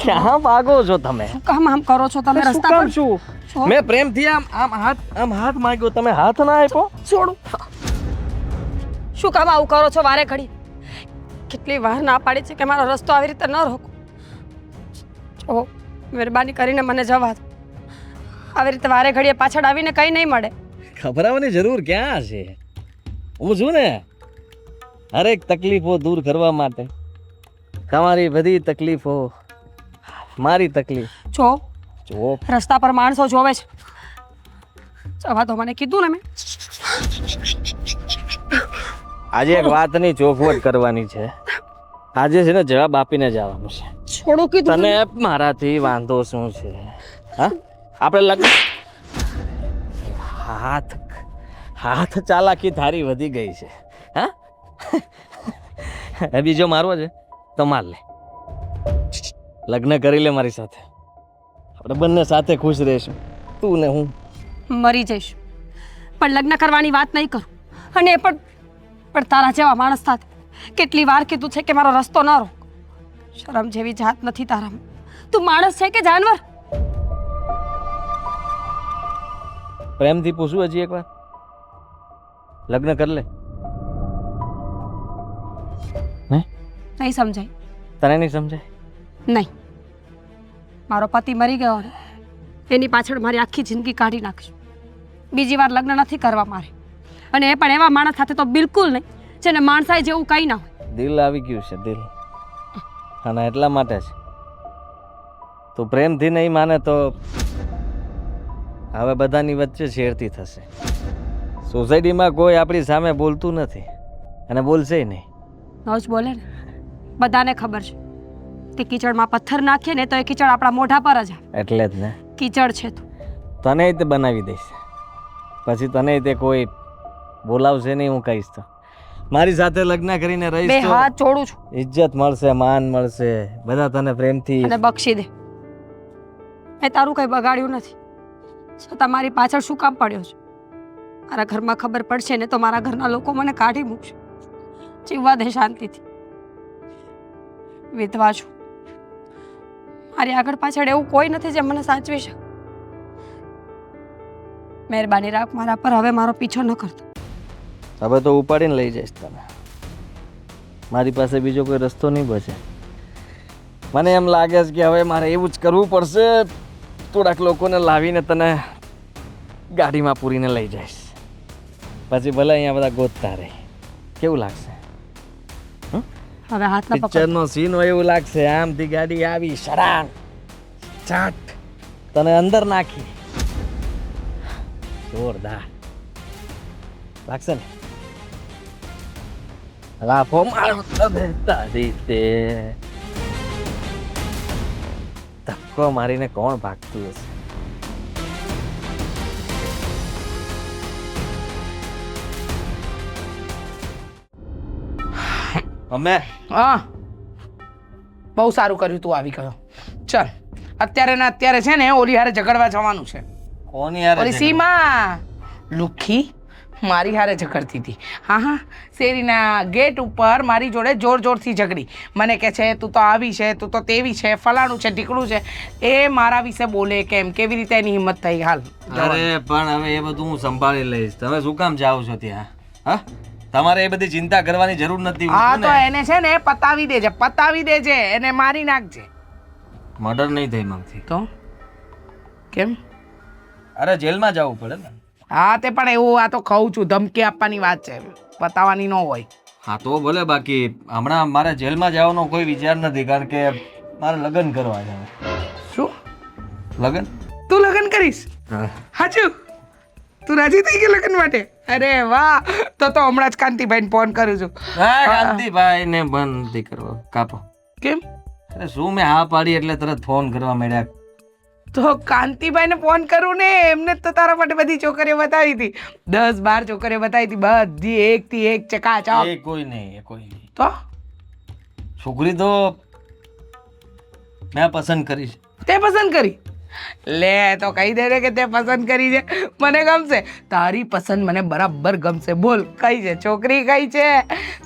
ક્યાં ભાગો છો તમે? શું કામ આમ કરો છો તમે શું રસ્તા કામ પર? શું? શું? મેં પ્રેમથી આમ હાથ માંગ્યો, તમે હાથ ના આપ્યો. છોડું. શું કામ આવું કરો છો વારે ઘડી? કેટલી વાર ના પાડી છે કે મારો રસ્તો આવી રીતે ન રોકો. જો મહેરબાની કરીને મને જવા દો. આવી રીતે વારે ઘડીએ પાછળ આવીને કંઈ નહીં મળે. ખબરાવવાની જરૂર ક્યાં છે? હું છું ને હરેક તકલીફો દૂર કરવા માટે. તમારી બધી તકલીફો મારી તકલીફ. જો જો રસ્તા પર માણસો જોવે છે. જવા દો, મને કીધું ને મેં. આજે એક વાતની ચોખવટ કરવાની છે. આજે છે ને જવાબ આપીને જવાનું છે. છોડું કીધું તને ને. મારાથી વાંધો શું છે? હા, આપણે લગ્ન. હાથ ચાલાકી થારી વધી ગઈ છે. હા, બીજો મારવો છે તો માર લે. લગ્ન કરી લે મારી સાથે. આપણે બંને સાથે ખુશ રહીશું, તું ને હું. મરી જઈશ પણ લગ્ન કરવાની વાત નહીં કરું. અને એ પણ તારા જેવા માણસ સાથે કેટલી વાર કીધું છે કે મારો રસ્તો ન રોક. શરમ જેવી જાત નથી તારામાં. તું માણસ છે કે જાનવર? પ્રેમથી પૂછું હજી એકવાર, લગ્ન કરી લે. નહીં સમજાય. તને નહીં સમજાય? નહીં. મારો પતિ મરી ગયો ને એની પાછળ મારી આખી જિંદગી કાઢી નાખીશ. બીજી વાર લગ્ન નથી કરવા મારે. અને એ પણ એવા માણસ સાથે તો બિલકુલ નહીં જેને માણસાઈ જેવું કંઈ ના હોય. દિલ આવી ગયું છે, દિલ. અને એટલા માટે છે તું પ્રેમથી નહીં માને તો હવે બધાની વચ્ચે છેડતી થશે. સોસાયટીમાં કોઈ આપણી સામે બોલતું નથી અને બોલશે નહીં. ન જ બોલે ને. બધાને ખબર છે કે કીચડમાં પથ્થર નાખીએ ને તો એ કીચડ આપણા મોઢા પર જ આવે. એટલે જ ને કીચડ છે તું. તને તે બનાવી દઈશ. પછી તને તે કોઈ બોલાવશે નહીં. હું કહીશ તો મારી સાથે લગ્ન કરીને બે રહીશ તો હાથ જોડું છું ઇજ્જત મળશે, માન મળશે, બધા તને પ્રેમથી. અને બક્ષી દે. મેં તારું કંઈ બગાડ્યું નથી છતાં મારી પાછળ શું કામ પડ્યો છે? મારા ઘરમાં ખબર પડશે ને તો મારા ઘરના લોકો મને કાઢી મૂકશે. જીવવા દે શાંતિથી. વિધવા છું. મારી આગળ પાછળ એવું કોઈ નથી જે મને સાચવી શકે. મહેરબાની રાખ મારા પર. હવે મારો પીછો ન કરતો. હવે તો ઉપાડીને લઈ જઈશ તને. મારી પાસે બીજો કોઈ રસ્તો નહીં બચે. મને એમ લાગે છે કે હવે મારે એવું જ કરવું પડશે. થોડાક લોકોને લાવીને તને ગાડીમાં પૂરીને લઈ જઈશ. પછી ભલે અહીંયા બધા ગોતતા રહે. કેવું લાગશે? હવે હાથ ન પકડ. પિક્ચરનો સીન હોય એવું લાગશે. આમથી ગાડી આવી, શરાંગ ચાટ તને અંદર નાખી. જોરદાર લાગશે ને? લાફો મારો દેતા રીતે ધક્કો મારીને કોણ ભાગતું હશે? અમે હા, બહુ સારું કર્યું તું આવી ગયો. ચાલ અત્યારે ને અત્યારે છે ને ઓલી હારે ઝઘડવા જવાનું છે. કોની યાર? ઓલી સીમા લુખી મારી હારે ઝઘડતી હતી. હા, શેરીના ગેટ ઉપર મારી જોડે જોરથી ઝઘડી. મને કહે છે તું તો આવી છે, તું તો તેવી છે, ફલાણું છે, ઢીકણું છે. એ મારા વિશે બોલે કેમ? કેવી રીતે એની હિંમત થઈ? હાલ અરે પણ હવે એ બધું હું સંભાળી લઈશ. તમે શું કામ જાઓ છો ત્યાં? હા, તમારે એ બધી ચિંતા કરવાની જરૂર નથી. હા તો એને છે ને પતાવી દેજે, એને મારી નાખજે. મર્ડર નહીં થઈ માંગતી તો કેમ? અરે જેલમાં જવું પડે ને. હા તે પણ એવું આ તો કહું છું, ધમકી આપવાની વાત છે, બતાવવાની ન હોય. હા તો ભલે. બાકી હમણાં મારે જેલમાં જવાનો કોઈ વિચાર નથી, કારણ કે મારે લગ્ન કરવા છે. શું લગ્ન? તું લગ્ન કરીશ? હાચું? તું રાજી થઈ ગઈ લગ્ન માટે? અરે વાહ! તો હમણાં જ કાંતિભાઈને ફોન કરું છું. હા, કાંતિભાઈ ને બંધ નથી કરવો. કાપો. કેમ? અરે શું મેં હા પાડી એટલે તરત ફોન કરવા માંડ્યા? તો કાંતિભાઈને ફોન કરું ને, એમને તો તારા માટે બધી છોકરીઓ બતાવી હતી. 10-12 છોકરીઓ બતાવી હતી, બધી એકથી એક ચકાચક. એ કોઈ નહીં. તો છોકરી તો મેં પસંદ કરી છે. તે પસંદ કરી? લે તો કહી દે ને કે તે પસંદ કરી છે, મને ગમશે. તારી પસંદ મને બરાબર ગમશે. બોલ કઈ છે છોકરી, કઈ છે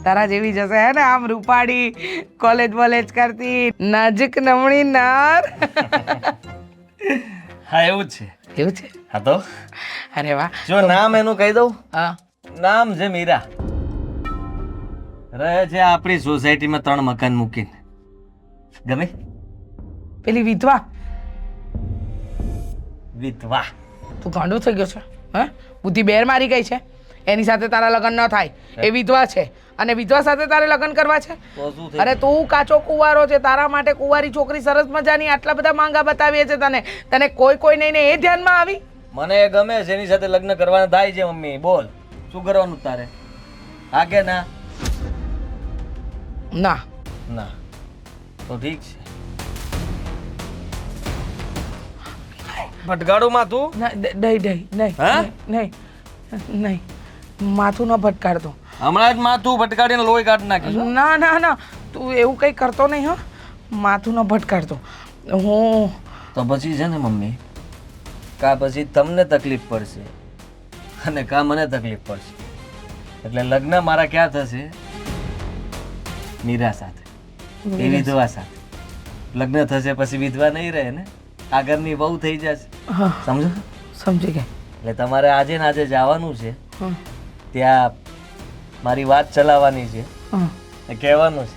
તારા જેવી જશે હે ને, આમ રૂપાળી, કોલેજ બોલેજ કરતી, નજીક નમણી નાર. હા એવું જ છે. એવું છે? હા તો અરે વાહ. જો નામ એનું કહી દઉં. હા નામ છે મીરા. રહે છે આપણી સોસાયટીમાં 3 મકાન મૂકીને. ગમે? પેલી વિધવા. વિધવા. તું ગાંડો થઈ ગયો છે હે? બુદ્ધિ બેર મારી ગઈ છે? એની સાથે તારા લગ્ન ન થાય. એ વિધવા છે અને વિધવા સાથે તારે લગ્ન કરવા છે? તો શું થયું? અરે તું કાચો કુંવારો છે, તારા માટે કુંવારી છોકરી સરસ મજાની આટલા બધા માંગા બતાવીએ છે તને. તને કોઈ નહીં ને એ ધ્યાનમાં આવી? મને એ ગમે છે, એની સાથે લગ્ન કરવાના થાય છે. મમ્મી બોલ શું કરવાનું તારે? હા કે ના? ના. ના તો ઠીક છે. ભટકાડું માં તું? નહીં હા? નહીં માથું ન ભટકાડતો. હમણાં જ માથું ભટકાડીને લોહી કાઢી નાખીશું. ના ના ના તું એવું કંઈ કરતો નહીં હો. માથું ન ભટકાડતો. હું તો પછી છે ને મમ્મી, કા પછી તમને તકલીફ પડશે અને કા મને તકલીફ પડશે. એટલે લગ્ન મારા ક્યાં થશે? મીરા સાથે, એ વિધવા સાથે. લગ્ન થશે પછી વિધવા નહીં રહે ને, આ ઘરની બહુ થઈ જશે. હા સમજો? સમજી ગઈ. એટલે તમારે આજે ને આજે જવાનું છે હમ, ત્યાં, મારી વાત ચલાવવાની છે, હમ, એ કહેવાનું છે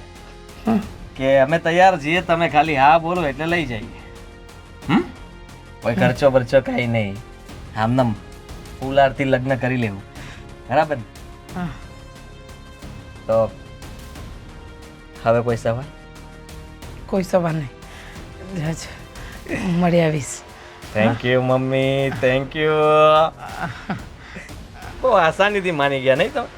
હમ. કે અમે તૈયાર છીએ, તમે ખાલી હા બોલો એટલે લઈ જઈએ. કોઈ ખર્ચો બરચો કાંઈ નહીં, આમનામ ફૂલારથી લગ્ન કરી લેવું. બરાબર ને? હા. તો હવે કોઈ સવાલ? કોઈ સવાલ નહીં. જજ મળી આવીશ. Thank you mummy, thank you. બહુ આસાનીથી માની ગયા નહીં તમે?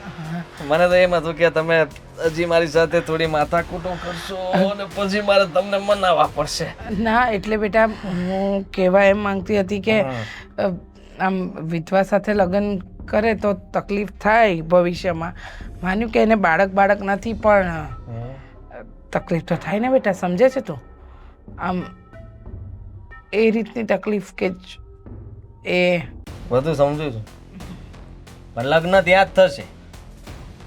મને તો એમ હતું કે તમે હજી મારી સાથે થોડી માથાકૂટો કરશો અને પછી મારે તમને મનાવવા પડશે. ના એટલે બેટા હું કહેવા એમ માંગતી હતી કે આમ વિધવા સાથે લગ્ન કરે તો તકલીફ થાય ભવિષ્યમાં. માન્યું કે એને બાળક નથી પણ તકલીફ તો થાય ને બેટા, સમજે છે તું? આમ એ રીતની તકલીફ કે એ બધું સમજુ છું, પણ લગ્ન ત્યાં જ થશે.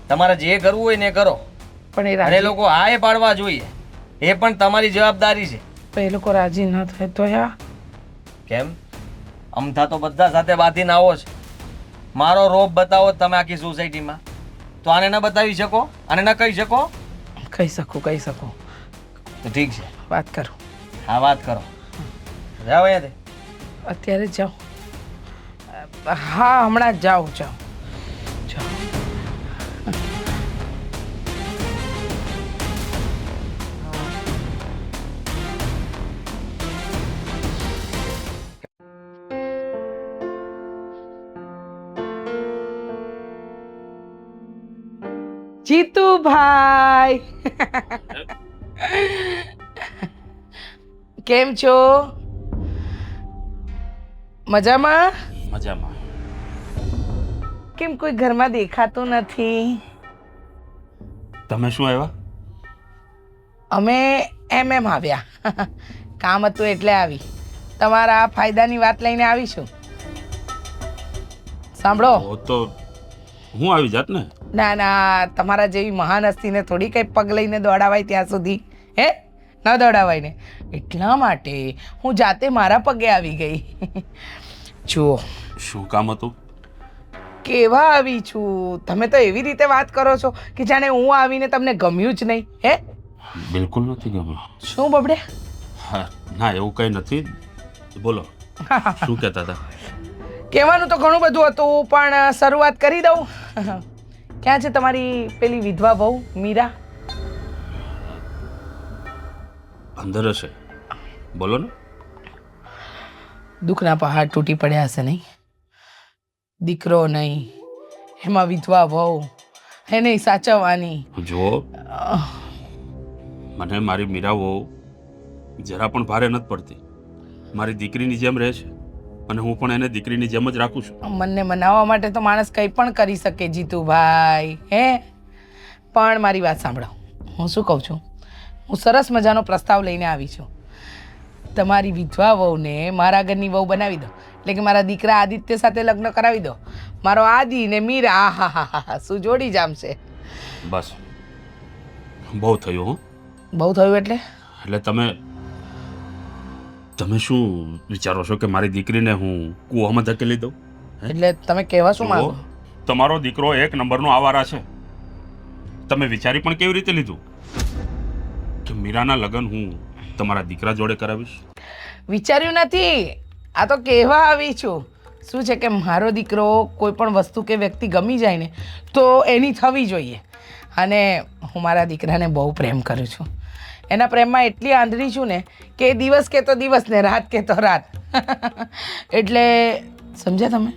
તમારે જે કરવું હોય ને એ કરો. પણ એ અરે રાજી લોકો હા એ પાડવા જોઈએ, એ પણ તમારી જવાબદારી છે. પણ એ લોકો રાજી ન થાય તો યા કેમ? અમથા તો બધા સાથે બાંધીને આવો છો. મારો રોપ બતાવો તમે આખી સોસાયટીમાં, તો આને ન બતાવી શકો? આને ન કહી શકો? કહી શકું તો ઠીક છે, વાત કરું. હા વાત કરો. જાઓ અહીંયાથી. અત્યારે જ જાઉં? હા હમણાં જ જાઉં. જીતુભાઈ કેમ છો? મજામાં? મજામાં. કેમ કોઈ ઘરમાં દેખાતું નથી? તમે શું આવ્યા? અમે એમ આવ્યા. કામ હતું એટલે આવી. તમારા ફાયદાની વાત લઈને આવીશું. સાંભળો. ઓ તો હું આવી જાત ને. ના તમારા જેવી મહાન હસ્તીને થોડી કંઈ પગ લઈને દોડાવાય ત્યાં સુધી, હે? ન દોડાવાય ને. એટલા માટે હું જાતે મારા પગે આવી ગઈ. જુઓ શું કામ હતું? કેવા આવી છું. તમે તો એવી રીતે વાત કરો છો કે જાણે હું આવીને તમને ગમ્યું જ નહીં, હે? બિલકુલ નથી ગમ્યું. શું બબડે? હા ના એવું કંઈ નથી. બોલો શું કહેતા હતા? કહેવાનું તો ઘણું બધું હતું પણ શરૂઆત કરી દઉં. ક્યાં છે તમારી પેલી વિધવા બહુ મીરા? અંદર હશે, બોલો ને. દુઃખના પહાડ તૂટી પડ્યા હશે નહીં? દીકરો નહીં, એમાં વિધવા વહુ, એને સાચવવાની. જુઓ મને મારી મીરાઓ જરા પણ ભારે નથી પડતી. મારી દીકરીની જેમ રહે છે અને હું પણ એને દીકરીની જેમ જ રાખું છું. મનને મનાવવા માટે તો માણસ કંઈ પણ કરી શકે જીતુભાઈ, હે? પણ મારી વાત સાંભળો, હું શું કહું છું, હું સરસ મજાનો પ્રસ્તાવ લઈને આવી છું. તમારી વિધવા વહુને મારા ઘરની વહુ બનાવી દો, એટલે કે મારા દીકરા આદિત્ય સાથે લગ્ન કરાવી દો. મારો આદિ ને મીરા, આહાહાહા, શું જોડી જામશે. બસ બહુ થયું હો. બહુ થયું એટલે તમે શું વિચારો છો કે મારી દીકરીને હું કૂવામાં ધકેલી દઉં? એટલે તમે કહેવા શું માંગો? તમારો દીકરો એક નંબરનો આવારા છે. તમે વિચારી પણ કેવી રીતે લીધું કે મીરાના લગ્ન હું તમારા દીકરા જોડે કરાવીશ? વિચાર્યું નથી, આ તો કહેવા આવી છું. શું છે કે મારો દીકરો કોઈ પણ વસ્તુ કે વ્યક્તિ ગમી જાય ને તો એની થવી જોઈએ. અને હું મારા દીકરાને બહુ પ્રેમ કરું છું. એના પ્રેમમાં એટલી આંધળી છું ને કે દિવસ કે તો દિવસ ને રાત કે તો રાત. એટલે સમજ્યા તમે?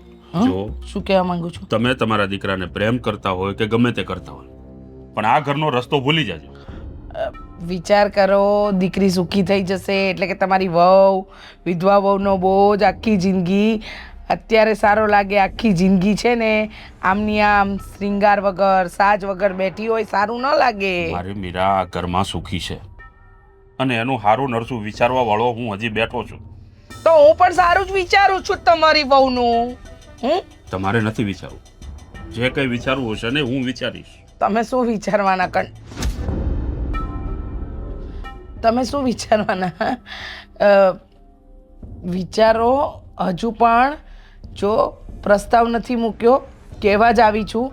જો શું કહેવા માંગુ છું? તમે તમારા દીકરાને પ્રેમ કરતા હોય કે ગમે તે કરતા હોય, પણ આ ઘરનો રસ્તો ભૂલી જાજો. વિચાર કરો, દીકરી સુખી થઈ જશે એટલે કે તમારી વહુ વિધવા વહુનો બોજ આખી જિંદગી અત્યારે સારો લાગે. આખી જિંદગી છે ને આમની આમ શ્રીંગાર વગર સાજ વગર બેઠી હોય, સારું ન લાગે. મારી મીરા આ ઘરમાં સુખી છે અને એનું સારું નરસું વિચારવા વાળો હું હજી બેઠો છું. તો હું પણ સારું જ વિચારું છું તમારી વહુનું. તમારે નથી વિચારવું. જે કંઈ વિચારવું હશે ને હું વિચારીશ. તમે શું વિચારવાના? તમે શું વિચારવાના? વિચારો હજુ પણ. જો પ્રસ્તાવ નથી મૂક્યો, કહેવા જ આવી છું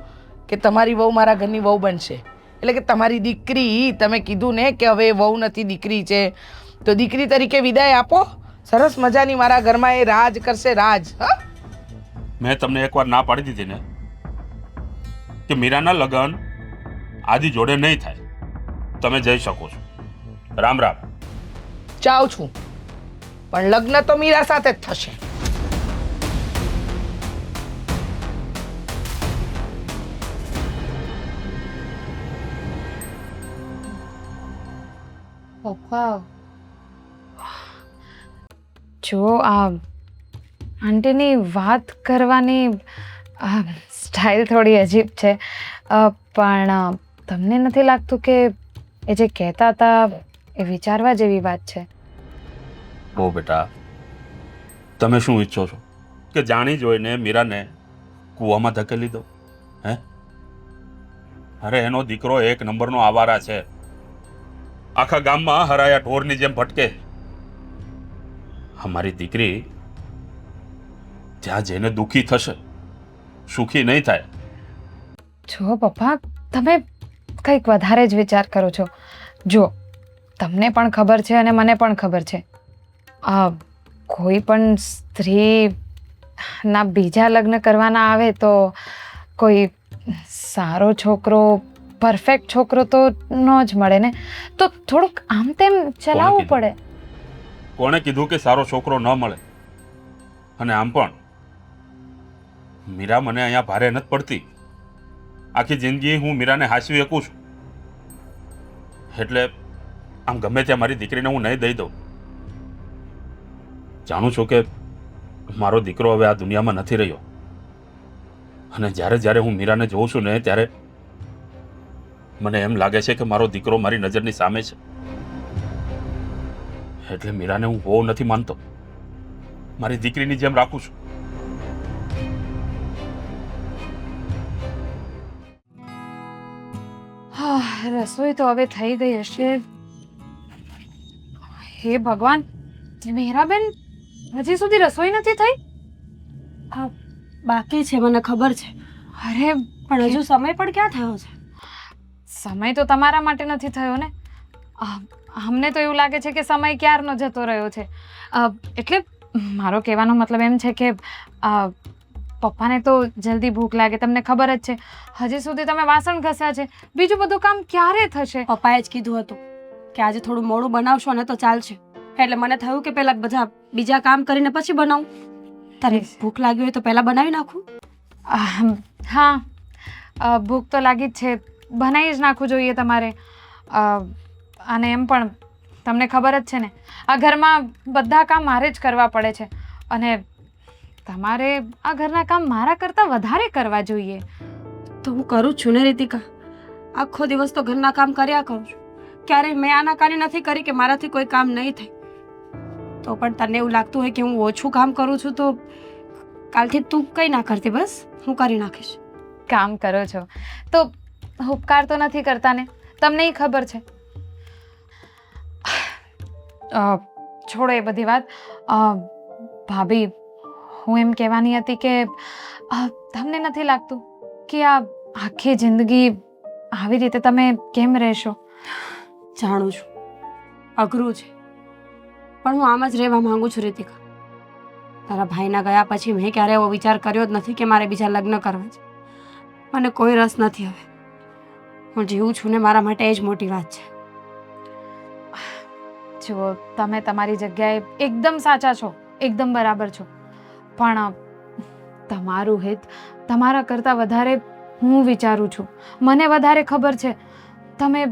કે તમારી વહુ મારા ઘરની વહુ બનશે. એટલે કે તમારી દીકરી, તમે કીધું ને કે હવે વહુ નથી દીકરી છે, તો દીકરી તરીકે વિદાય આપો. સરસ મજાની મારા ઘરમાં એ રાજ કરશે, રાજ. હા, મેં તમને એકવાર ના પાડી દીધી ને કે મીરાના લગ્ન આદિ જોડે નહીં થાય. તમે જઈ શકો છો. રામ રામ. જાઉં છું, પણ લગ્ન તો મીરા સાથે જ થશે. પપ્પા જો આ આંટીની વાત કરવાની સ્ટાઇલ થોડી અજીબ છે, પણ તમને નથી લાગતું કે એ જે કહેતા હતા એ વિચારવા જેવી વાત છે? ઓ બેટા, તમે શું ઈચ્છો છો કે જાણી જોઈને મીરાને કૂવામાં ધકેલી દો? હે? અરે એનો દીકરો એક નંબરનો આવારા છે. આખા ગામમાં હરાયા ઢોરની જેમ ભટકે. અમારી દીકરી ત્યાં જઈને દુઃખી થશે, સુખી નહીં થાય. જો પપ્પા, તમે કંઈક વધારે જ વિચાર કરો છો. જો તમને પણ ખબર છે અને મને પણ ખબર છે, કોઈ પણ સ્ત્રી ના બીજા લગ્ન કરવાના આવે તો કોઈ સારો છોકરો, પરફેક્ટ છોકરો તો ન જ મળે ને, તો થોડુંક આમ તેમ ચલાવવું પડે. કોણે કીધું કે સારો છોકરો ન મળે? અને આમ પણ મીરા મને અહીંયા ભારે નથી પડતી. આખી જિંદગી હું મીરાને હાંસવી શકું છું. એટલે આમ ગમે ત્યાં મારી દીકરીને હું નહીં દઈ દઉં. જાણું છું કે મારો દીકરો હવે આ દુનિયામાં નથી રહ્યો, અને જ્યારે જ્યારે હું મીરાને જોઉં છું ને ત્યારે મને એમ લાગે છે કે મારો દીકરો મારી નજરની સામે છે. એટલે મીરાને હું બહુ નથી માનતો, મારી દીકરીની જેમ રાખું છું. રસોઈ તો હવે થઈ ગઈ હશે. હે ભગવાન, મીરાબેન હજી સુધી રસોઈ નથી થઈ? બાકી છે, મને ખબર છે. અરે પણ હજુ સમય પણ ક્યાં થયો છે? સમય તો તમારા માટે નથી થયો ને. અમને તો એવું લાગે છે કે સમય ક્યારનો જતો રહ્યો છે. એટલે મારો કહેવાનો મતલબ એમ છે કે પપ્પાને તો જલ્દી ભૂખ લાગે, તમને ખબર જ છે. હજી સુધી તમે વાસણ ઘસ્યા છે, બીજું બધું કામ ક્યારે થશે? પપ્પાએ જ કીધું હતું કે આજે થોડું મોડું બનાવશો ને તો ચાલશે. એટલે મને થયું કે પહેલા બધા બીજા કામ કરીને પછી બનાવું. તારે ભૂખ લાગી હોય તો પહેલા બનાવી નાખું. હા, ભૂખ તો લાગી જ છે, બનાવી જ નાખવું જોઈએ તમારે. અને એમ પણ તમને ખબર જ છે ને, આ ઘરમાં બધા કામ મારે જ કરવા પડે છે, અને તમારે આ ઘરના કામ મારા કરતાં વધારે કરવા જોઈએ. તો હું કરું જ છું ને રીતિકા. આખો દિવસ તો ઘરના કામ કર્યા કરું છું. ક્યારેય મેં આનાકાની નથી કરી કે મારાથી કોઈ કામ નહીં થાય. તો પણ તને એવું લાગતું હોય કે હું ઓછું કામ કરું છું તો કાલથી તું કંઈ ના કરતી, બસ હું કરી નાખીશ. કામ કરો છો તો ઉપકાર તો નથી કરતા ને, તમને ય ખબર છે. છોડો એ બધી વાત. ભાભી, હું એમ કહેવાની હતી કે તમને નથી લાગતું કે આ આખી જિંદગી આવી રીતે તમે કેમ રહેશો? જાણું છું અઘરું છે, પણ હું આમ જ રહેવા માંગુ છું રીતિકા. તારા ભાઈના ગયા પછી મેં ક્યારે એવો વિચાર કર્યો જ નથી કે મારે બીજા લગ્ન કરવા છે. મને કોઈ રસ નથી હવે. હું જીવું છું ને મારા માટે એ જ મોટી વાત છે. જુઓ, તમે તમારી જગ્યાએ એકદમ સાચા છો, એકદમ બરાબર છો, પણ તમારું હિત તમારા કરતાં વધારે હું વિચારું છું. મને વધારે ખબર છે તમે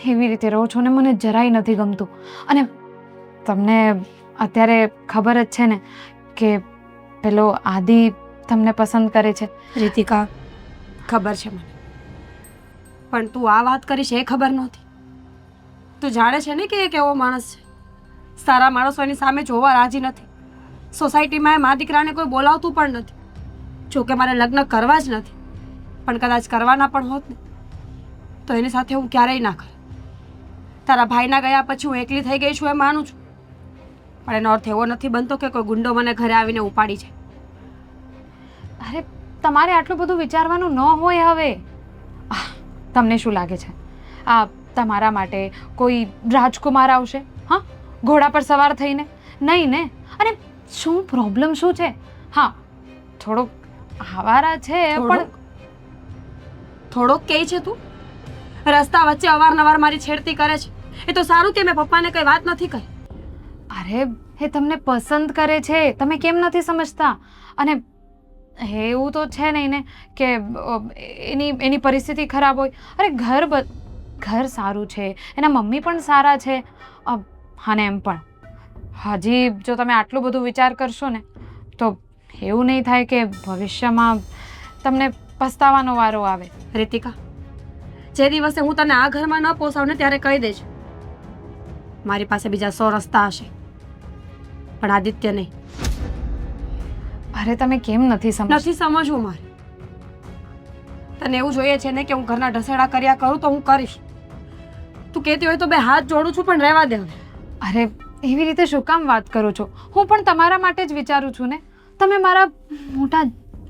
એવી રીતે રહો છો ને મને જરાય નથી ગમતું. અને તમને અત્યારે ખબર જ છે ને કે પેલો આદિ તમને પસંદ કરે છે. રીતિકા, ખબર છે મને, પણ તું આ વાત કરીશ એ ખબર નહોતી. તું જાણે છે ને કે એ કેવો માણસ છે. સારા માણસો એની સામે જોવા રાજી નથી. સોસાયટીમાં એ મા દીકરાને કોઈ બોલાવતું પણ નથી. જોકે મારે લગ્ન કરવા જ નથી, પણ કદાચ કરવાના પણ હોત ને તો એની સાથે હું ક્યારેય ના કરું. તારા ભાઈના ગયા પછી હું એકલી થઈ ગઈ છું એ માનું છું, પણ એનો અર્થ એવો નથી બનતો કે કોઈ ગુંડો મને ઘરે આવીને ઉપાડી જાય. અરે તમારે આટલું બધું વિચારવાનું ન હોય હવે. તમને શું લાગે છે આ તમારા માટે કોઈ રાજકુમાર આવશે? હા, ઘોડા પર સવાર થઈને? નહીં ને. અને શું પ્રોબ્લેમ શું છે? હા, થોડોક આવારા છે પણ થોડોક કહે છે તું. રસ્તા વચ્ચે અવારનવાર મારી છેડતી કરે છે. એ તો સારું કે મેં પપ્પાને કઈ વાત નથી કરી. અરે એ તમને પસંદ કરે છે, તમે કેમ નથી સમજતા? અને એવું તો છે નહીં ને કે એની પરિસ્થિતિ ખરાબ હોય. અરે ઘર સારું છે, એના મમ્મી પણ સારા છે. અને એમ પણ હજી જો તમે આટલું બધું વિચાર કરશો ને તો એવું નહીં થાય કે ભવિષ્યમાં તમને પસ્તાવાનો વારો આવે. રીતિકા, જે દિવસે હું તને આ ઘરમાં ન પોસાવ ને ત્યારે કહી દેજો. મારી પાસે બીજા 100 રસ્તા હશે, પણ આદિત્ય નહીં. અરે તમે કેમ નથી સમજતા? નથી સમજવું મારે. તને એવું જોઈએ છે ને કે હું ઘરના ઢસેડા કર્યા કરું તો હું કરીશ. તું કહેતી હોય તો બે હાથ જોડું છું, પણ રહેવા દે હવે. અરે એવી રીતે શું કામ વાત કરો છો? હું પણ તમારા માટે જ વિચારું છું ને. તમે મારા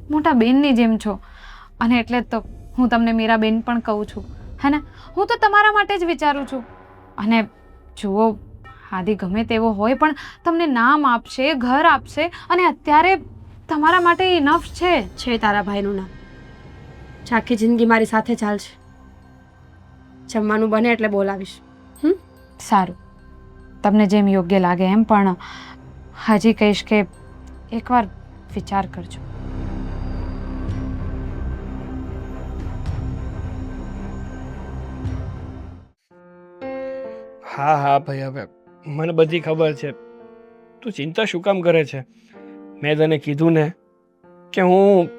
મોટા બેનની જેમ છો, અને એટલે જ તો હું તમને મીરા બેન પણ કહું છું, હે ને. હું તો તમારા માટે જ વિચારું છું. અને જુઓ, આદિ ગમે તેવો હોય પણ તમને નામ આપશે, ઘર આપશે, અને અત્યારે તમારા માટે ઇનફ છે. તારા ભાઈનું નામ આખી જિંદગી મારી સાથે ચાલશે. જમવાનું બને એટલે બોલાવીશ. સારું, તમને જેમ યોગ્ય લાગે એમ, પણ હજી કહીશ કે એકવાર વિચાર કરજો. હા ભાઈ, હવે મને બધી ખબર છે. તું ચિંતા શું કામ કરે છે? મેં તને કીધું ને કે હું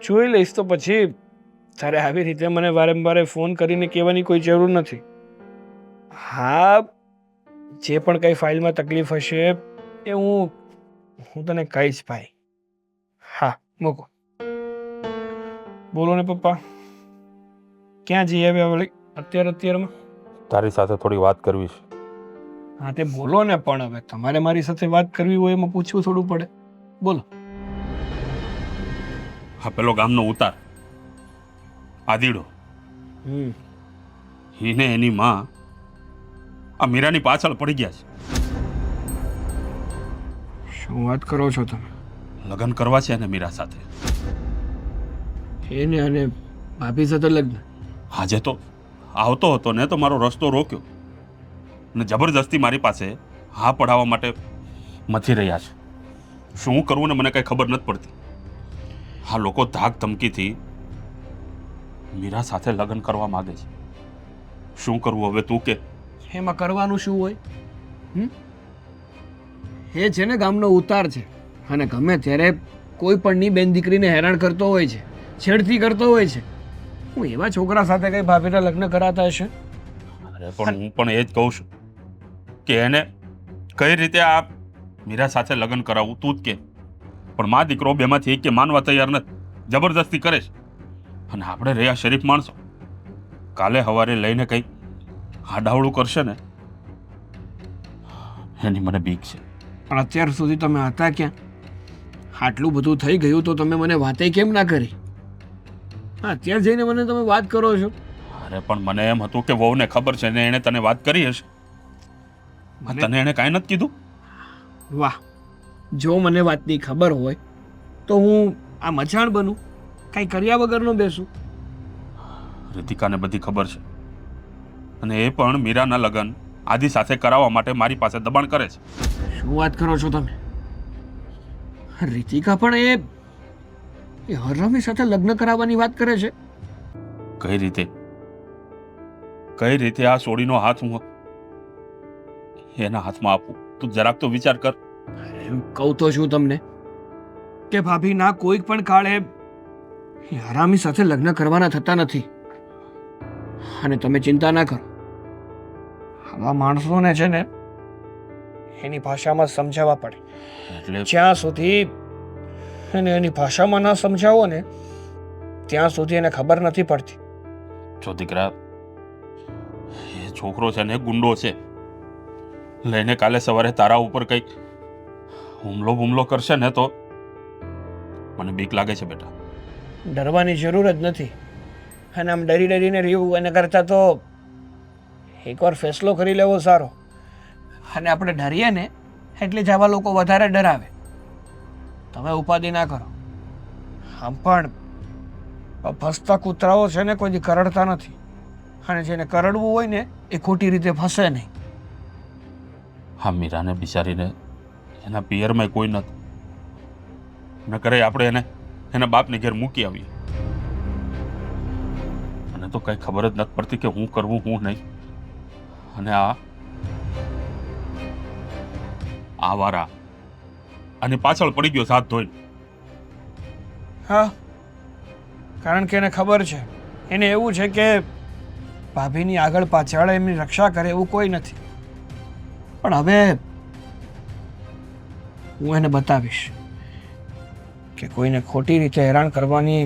જોઈ લઈશ, તો પછી તારે આવી રીતે મને વારંવાર ફોન કરીને કહેવાની કોઈ જરૂર નથી. હા, જે પણ કંઈ ફાઇલમાં તકલીફ હશે એ હું તને કહીશ ભાઈ. હા, મૂકો. બોલો ને પપ્પા, ક્યાં જઈએ હવે અત્યારમાં? તારી સાથે થોડી વાત કરવી છે. હા, તે બોલો ને. પણ હવે તમારે મારી સાથે વાત કરવી હોય એમાં પૂછવું થોડું પડે. બોલો. હા, પેલો ગામનો ઉતાર આદીડો, એને એની માં આ મીરાની પાછળ પડી ગયા છે. શું વાત કરો છો તમે? લગ્ન કરવા છે અને મીરા સાથે. એને અને ભાભી સાથે લગ્ન? આજે તો આવતો હતો ને તો મારો રસ્તો રોક્યો ને જબરદસ્તી મારી પાસે હા પડાવવા માટે મથી રહ્યા છે. શું કરવું ને મને કઈ ખબર નથી પડતી. આ લોકો ધાક ધમકીથી મીરા સાથે લગ્ન કરવા માંગે છે. શું કરવું હવે તું કે? એમાં કરવાનું શું હોય? એ છે ને ગામનો ઉતાર છે, અને ગમે ત્યારે કોઈ પણની બેન દીકરીને હેરાન કરતો હોય છે, છેડતી કરતો હોય છે. હું એવા છોકરા સાથે કઈ ભાભીના લગ્ન કરાતા હશે? અરે પણ હું પણ એ જ કહું છું કે એને કઈ રીતે આ મીરા સાથે લગ્ન કરાવવું તું જ કે, પણ મા દીકરો બેમાંથી એક કે માનવા તૈયાર નથી, જબરદસ્તી કરે છે. અને આપણે રહ્યા શરીફ માણસો, કાલે સવારે લઈને કંઈક આડાવડું કરશે ને એની મને બીક છે. પણ અત્યાર સુધી તમે હતા ક્યાં? આટલું બધું થઈ ગયું તો તમે મને વાતે કેમ ના કરી? હા, અત્યારે જઈને મને તમે વાત કરો છો. અરે પણ મને એમ હતું કે વહુને ખબર છે ને એણે તને વાત કરી હશે. તને એણે કાંઈ નથી કીધું? વાહ, જો મને વાતની ખબર હોય તો હું આ મચાણ બનું, કાંઈ કર્યા વગરનો બેસું? રીતિકાને બધી ખબર છે, અને એ પણ મીરાના લગ્ન આદિ સાથે કરાવવા માટે મારી પાસે દબાણ કરે છે. શું વાત કરો છો તમે? રીતિકા પણ એ હરમી સાથે લગ્ન કરાવવાની વાત કરે છે? કઈ રીતે આ સોડીનો હાથ હું એના હાથમાં આપું? તું જરાક તો વિચાર કર. એમ કહું તો છું તમને કે ભાભીના કોઈક પણ કાળે હરામી સાથે લગ્ન કરવાના થતા નથી. અને તમે ચિંતા ના કરો, આવા માણસોને છે ને એની ભાષામાં સમજાવવા પડે. એટલે જ્યાં સુધી એને એની ભાષામાં ન સમજાવો ને ત્યાં સુધી એને ખબર નથી પડતી. જો દીકરા, એ છોકરો છે ને ગુંડો છે, લઈને કાલે સવારે તારા ઉપર કંઈક હુમલો કરશે ને તો મને બીક લાગે છે બેટા. ડરવાની જરૂર જ નથી. અને આમ ડરીને રહેવું એના કરતાં તો એકવાર ફેસલો કરી લેવો સારો. અને આપણે ડરીએ ને એટલે જ આવા લોકો વધારે ડરાવે. તમે ઉપાધિ ના કરો. આમ પણ ફસતા કૂતરાઓ છે ને કોઈ દી કરડતા નથી. અને જેને કરડવું હોય ને એ ખોટી રીતે ફસે નહીં. હા, મીરાને બિચારીને એના પિયરમાં કોઈ નથી, ન કરે આપણે એના બાપને ઘેર મૂકી આવીએ. મને તો કઈ ખબર જ નથી પડતી કે હું કરવું હું નહીં. અને આ વારા આની પાછળ પડી ગયો હાથ ધોઈને. હા, કારણ કે એને ખબર છે, એને એવું છે કે ભાભીની આગળ પાછળ એમની રક્ષા કરે એવું કોઈ નથી. પણ હવે હું એને બતાવીશ કે કોઈને ખોટી રીતે હેરાન કરવાની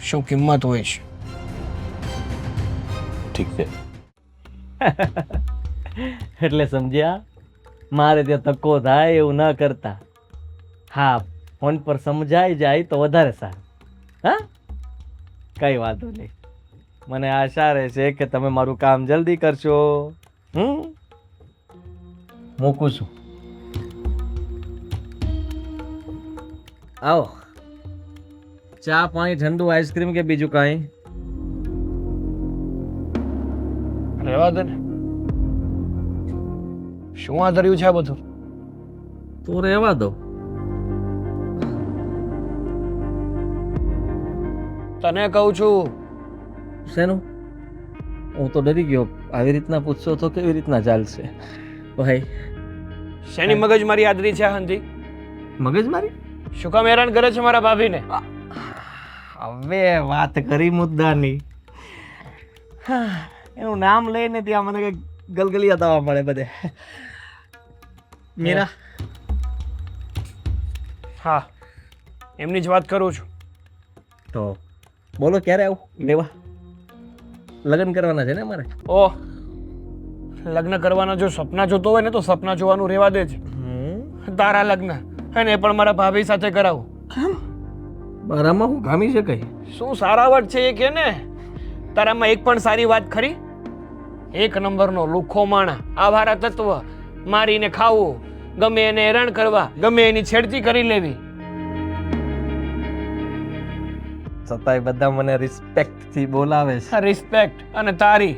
શું કિંમત હોય છે. ઠીક છે. એટલે સમજ્યા, મારે ત્યાં ધક્કો થાય એવું ન કરતા. હા, ફોન પર સમજાઈ જાય તો વધારે સારું. હા, કઈ વાંધો નહીં. મને આશા રહેશે કે તમે મારું કામ જલ્દી કરશો. મૂકું છું. આવો, ચા પાણી ઠંડુ આઈસ્ક્રીમ કે બીજું કાંઈ? રહેવા દે ને, શું આદર્યું છે આ બધું? તો રહેવા દો. તને કહું છું. શેનું? હું તો ડરી ગયો. આવી રીતના પૂછશો તો કેવી રીતના ચાલશે ભાઈ? શેની મગજ મારી આદરી છે હંધી? મગજ મારી? શું કામ હેરાન કરે છે મારા ભાભીને? હવે વાત કરી મુદ્દાની. એનું નામ લઈને ત્યાં મને કઈ ગલગલિયા થવા મળે બધે. મીરા? હા, એમની જ વાત કરું છું. તો બોલો, ક્યારે આવું લેવા? લગ્ન કરવાના છે ને મારે. ઓહ, લગ્ન કરવાના જો સપના જોતો હોય ને તો સપના જોવાનું રહેવા દે છે. તારા લગ્ન અને એ પણ મારા ભાભી સાથે કરાવું. મારામાં હું ખામી છે કઈ? શું સારાવટ છે એ કે ને. તારામાં એક પણ સારી વાત ખરી? એક નંબરનો લુખ્ખો માણા, આવારા તત્વ, મારીને ખાવું, ગમે એને હેરાન કરવા, ગમે એની છેડતી કરી લેવી. છતાંય બધા મને રિસ્પેક્ટ થી બોલાવે છે. રિસ્પેક્ટ અને તારી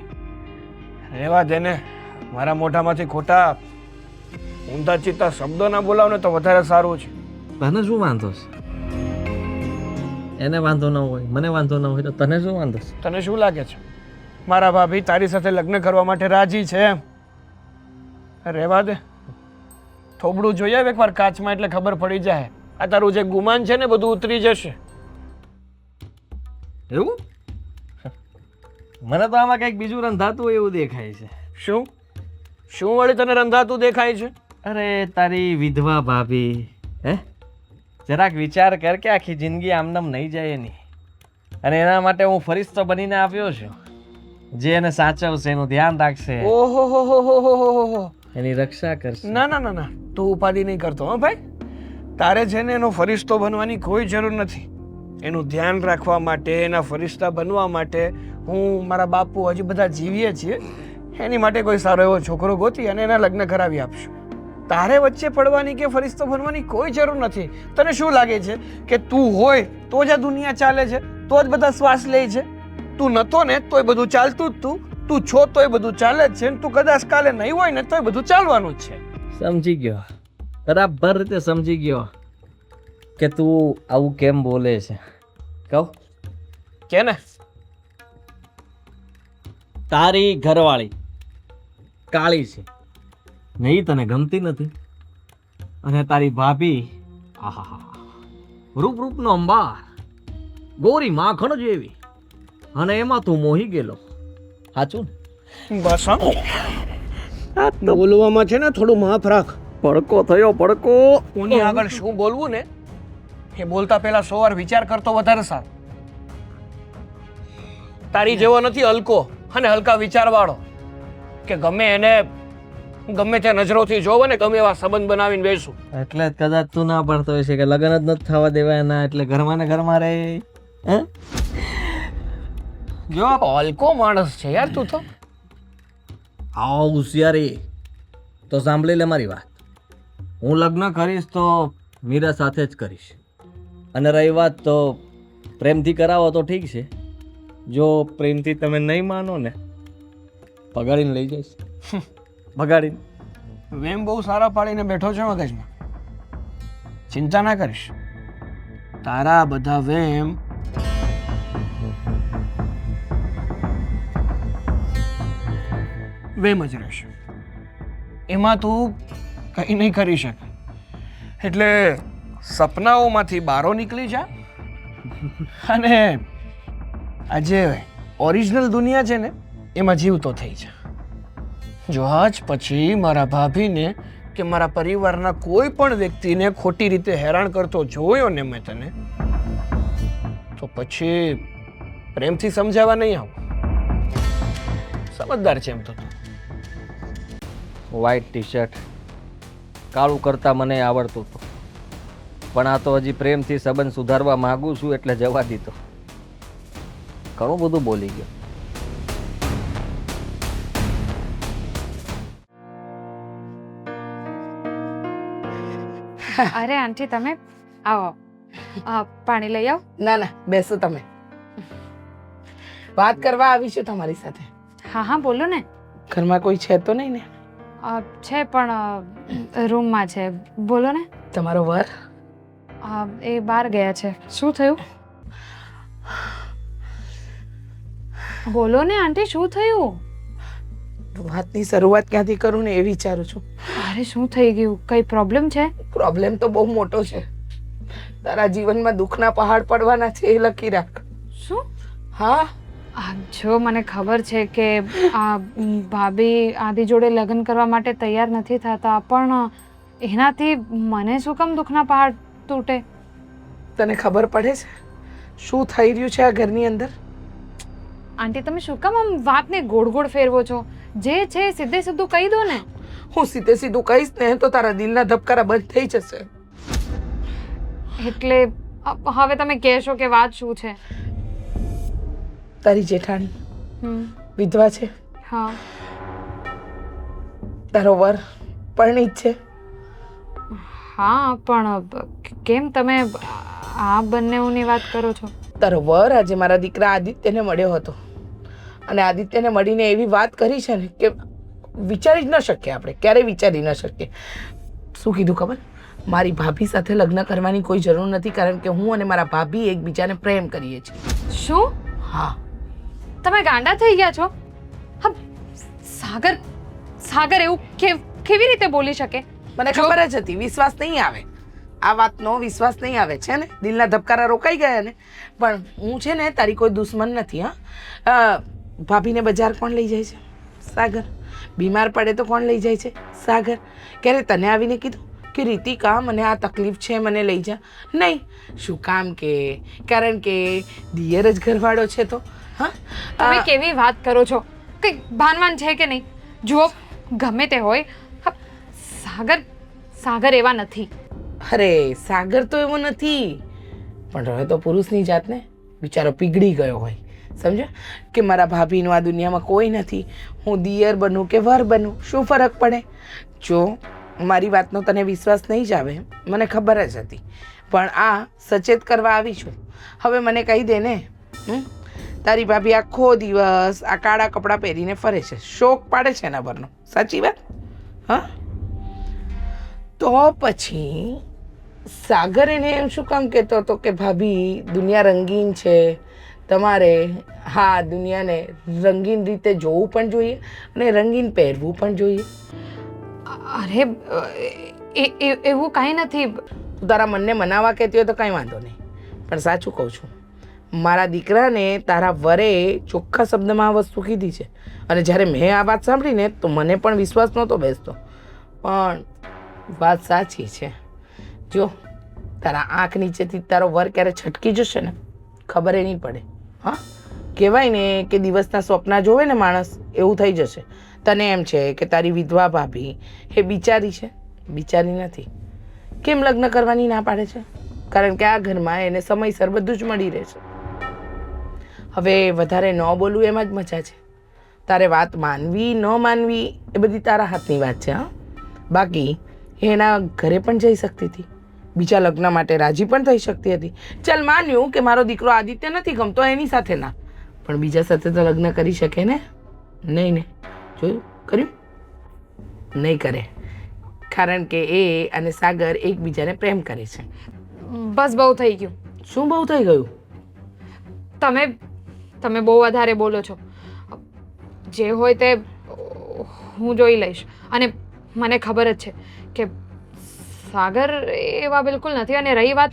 રહેવા દે ને. મારા મોઢામાંથી ખોટા ઊંધા ચિત્તા શબ્દો ના બોલાવ ને તો વધારે સારું છે. તને શું વાંધો છે? એને વાંધો ન હોય, મને વાંધો ન હોય તો તને શું વાંધો છે? તને શું લાગે છે મારા ભાભી તારી સાથે લગ્ન કરવા માટે રાજી છે એમ? રહેવા દે. થોબડું જોઈ આવ એકવાર કાચમાં એટલે ખબર પડી જાય. આ તારું જે ગુમાન છે ને બધું ઉતરી જશે. એવું? મને તો આમાં કંઈક બીજું રંધાતું એવું દેખાય છે. શું શું વળી તને રંધાતું દેખાય છે? અરે તારી વિધવા ભાભી હે જરાક વિચાર કર કે આખી જિંદગી આમનામ નહીં જાય એની, અને એના માટે હું ફરિશ્તો બનીને આવ્યો છું, જે એને સાચવશે, એનું ધ્યાન રાખશે, ઓહો હો હો હો હો હો હો. એની રક્ષા કરશે. ના ના ના ના, તું ઉપાધિ નહીં કરતો હો ભાઈ. તારે છે ને એનો ફરિશ્તો બનવાની કોઈ જરૂર નથી. એનું ધ્યાન રાખવા માટે, એના ફરિશ્તા બનવા માટે હું, મારા બાપુ હજી બધા જીવીએ છીએ. એની માટે કોઈ સારો એવો છોકરો ગોતી અને એના લગ્ન કરાવી આપશું. તારે વચ્ચે પડવાની કે ફરિશ્તો બનવાની કોઈ જરૂર નથી. તને શું લાગે છે કે તું હોય તો જ આ દુનિયા ચાલે છે, તો જ બધા શ્વાસ લે છે? તું નતો ને તોય બધું ચાલતું જ તું છો તોય બધું ચાલે જ છે, તું કદાચ કાલે નહીં હોય ને તોય બધું ચાલવાનું જ છે. સમજી ગયો, બરાબર રીતે સમજી ગયો કે તું આવું કેમ બોલે છે. કહું કે ને તારી ઘરવાળી કાળી છે નહીં, તને ગમતી નથી, અને તારી ભાભી આહા રૂપ રૂપનો અંબાર, ગોરી માખણ જેવી, અને એમાં તું મોહી ગયેલો. સાચું ને? બસ હા, બોલવામાં છે ને થોડું માફ રાખ. પડકો થયો પડકો. કોની આગળ શું બોલવું ને એ બોલતા પહેલા 100 વાર વિચાર કરતો વધારે સારું. તારી જેવો નથી હલકો અને હલકા વિચારવાળો કે ગમે એને ગમે તે નજરોથી જોવો ને ગમે એવા સંબંધ બનાવીને બેસું. એટલે જ કદાચ તું ના પડતો હોય છે કે લગ્ન જ નથી થવા દેવા એના, એટલે ઘરમાં ને ઘરમાં રહે. હે જો હલકો માણસ છે યાર તું તો. આવો હોશિયારી તો સાંભળી લે મારી વાત. હું લગ્ન કરીશ તો મીરા સાથે જ કરીશ, અને રહી વાત તો પ્રેમથી કરાવો તો ઠીક છે, જો પ્રેમથી તમે નહીં માનો ને ભગાડીને લઈ જઈશ. ભગાડીને. વેમ બહુ સારા પાડીને બેઠો છે મગજમાં. ચિંતા ના કરીશ, તારા બધા વેમ વેમ જ રહેશે, એમાં તું કંઈ નહીં કરી શકે. એટલે સપનાઓમાંથી બહાર નીકળી જા અને આજે ઓરિજિનલ દુનિયા છે ને એમાં જીવતો થઈ જા. જો આજ પછી મારા ભાભીને કે મારા પરિવારના કોઈ પણ વ્યક્તિને ખોટી રીતે હેરાન કરતો જોયો ને મેં તને, તો પછી પ્રેમથી સમજાવવા નહીં આવું. સમજદાર છે એમ તો તું. વ્હાઈટ ટી શર્ટ કાળું કરતાં મને આવડતું હતું, પણ આ તો હજી પ્રેમથી સંબંધ સુધારવા માગું છું એટલે જવા દીધો. ઘણું બધું બોલી ગયો. અરે આંટી તમે આવો, પાણી લઈ આવો. ના ના, બેસો તમે. વાત કરવા આવી છું તમારી સાથે. હા હા બોલો ને. ઘરમાં કોઈ છે તો નહીં ને? છે પણ રૂમમાં છે, બોલો ને. તમારો વર? એ બહાર ગયા છે. શું થયું? બોલો ને આંટી, શું થયું? વાતની શરૂઆત ક્યાંથી કરું ને એ વિચારું છું. અરે શું થઈ ગયું? કઈ પ્રોબ્લેમ છે? પ્રોબ્લેમ તો બહુ મોટો છે. તારા જીવનમાં દુઃખના પહાડ પડવાના છે એ લખી રાખ. શું? હા, જો મને ખબર છે કે આ ભાભી આદિ જોડે લગ્ન કરવા માટે તૈયાર નથી થતા, પણ એનાથી મને શું કામ દુઃખના પહાડ તૂટે? તને ખબર પડે છે શું થઈ રહ્યું છે આ ઘરની અંદર? આંટી તમે શું કામ આમ વાતને ગોળ ગોળ ફેરવો છો? જે છે સીધે સીધું કહી દો ને. હું સીધે સીધું કહીશ ને તો તારા દિલના ધબકારા બંધ થઈ જશે. એટલે હવે તમે કહેશો કે વાત શું છે? તારી જેઠાણી વિધવા છે. હા. તારો વર પરણિત છે. હા પણ કેમ તમે આ બંનેની વાત કરો છો? તારો વર આજે મારા દીકરા આદિત્યને મળ્યો હતો, અને આદિત્યને મળીને એવી વાત કરી છે ને કે વિચારી જ ન શકીએ આપણે, ક્યારેય વિચારી ન શકીએ. શું કીધું ખબર? મારી ભાભી સાથે લગ્ન કરવાની કોઈ જરૂર નથી, કારણ કે હું અને મારા ભાભી એકબીજાને પ્રેમ કરીએ છીએ. શું? હા. તમે ગાંડા થઈ ગયા છો? હા, સાગર સાગર એવું કેવી રીતે બોલી શકે? મને ખબર જ હતી, વિશ્વાસ નહીં આવે આ વાતનો, વિશ્વાસ નહીં આવે છે ને, દિલના ધબકારા રોકાઈ ગયા ને. પણ હું છે ને તારી કોઈ દુશ્મન નથી. હા, ભાભીને બજાર કોણ લઈ જાય છે? સાગર. બીમાર પડે તો કોણ લઈ જાય છે? સાગર. ક્યારે તને આવીને કીધું કે રીતિકા મને આ તકલીફ છે, મને લઈ જા? નહીં. શું કામ કે કારણ કે દિયર જ ઘરવાળો છે તો. હા, તમે કેવી વાત કરો છો? કંઈ ભાનવાન છે કે નહીં? જુઓ, ગમે તે હોય, સાગર એવા નથી. અરે સાગર તો એવો નથી, પણ રહે તો પુરુષની જાતને. બિચારો પીગળી ગયો હોય, સમજો કે મારા ભાભીનું આ દુનિયામાં કોઈ નથી, હું દિયર બનું કે વર બનું, શું ફરક પડે? જો મારી વાતનો તને વિશ્વાસ નહીં જ આવે, મને ખબર જ હતી, પણ આ સચેત કરવા આવી છું. હવે મને કહી દે ને, તારી ભાભી આખો દિવસ આ કાળા કપડાં પહેરીને ફરે છે, શોક પાડે છે એના પરનો, સાચી વાત? હા, તો પછી સાગર એને એમ શું કામ કહેતો હતો કે ભાભી દુનિયા રંગીન છે, તમારે હા દુનિયાને રંગીન રીતે જોવું પણ જોઈએ અને રંગીન પહેરવું પણ જોઈએ? અરે એવું કાંઈ નથી. તું તારા મનને મનાવવા કહેતી હોય તો કાંઈ વાંધો નહીં, પણ સાચું કહું છું, મારા દીકરાને તારા વરે ચોખ્ખા શબ્દમાં આ વસ્તુ કીધી છે, અને જ્યારે મેં આ વાત સાંભળીને તો મને પણ વિશ્વાસ નહોતો બેસતો, પણ વાત સાચી છે. જો તારા આંખ નીચેથી તારો વર ક્યારે છટકી જશે ને ખબર નહીં પડે. હા, કહેવાય ને કે દિવસના સ્વપ્ના જોવે ને માણસ, એવું થઈ જશે. તને એમ છે કે તારી વિધવા ભાભી એ બિચારી છે? બિચારી નથી. કેમ લગ્ન કરવાની ના પાડે છે? કારણ કે આ ઘરમાં એને સમયસર બધું જ મળી રહે છે. હવે વધારે ન બોલવું એમાં જ મજા છે. તારે વાત માનવી ન માનવી એ બધી તારા હાથની વાત છે. હા, બાકી એના ઘરે પણ જઈ શકતી હતી, બીજા લગ્ન માટે રાજી પણ થઈ શકતી હતી. ચાલ માન્યું કે મારો દીકરો આદિત્ય નથી ગમતો એની સાથે ના, પણ બીજા સાથે તો લગ્ન કરી શકે ને? નહીં ને? જોયું? કર્યું? નહીં કરે, કારણ કે એ અને સાગર એકબીજાને પ્રેમ કરે છે. બસ બહુ થઈ ગયું. શું બહુ થઈ ગયું? તમે બહુ વધારે બોલો છો. જે હોય તે હું જોઈ લઈશ, અને મને ખબર જ છે કે સાગર એવા બિલકુલ નથી. અને રહી વાત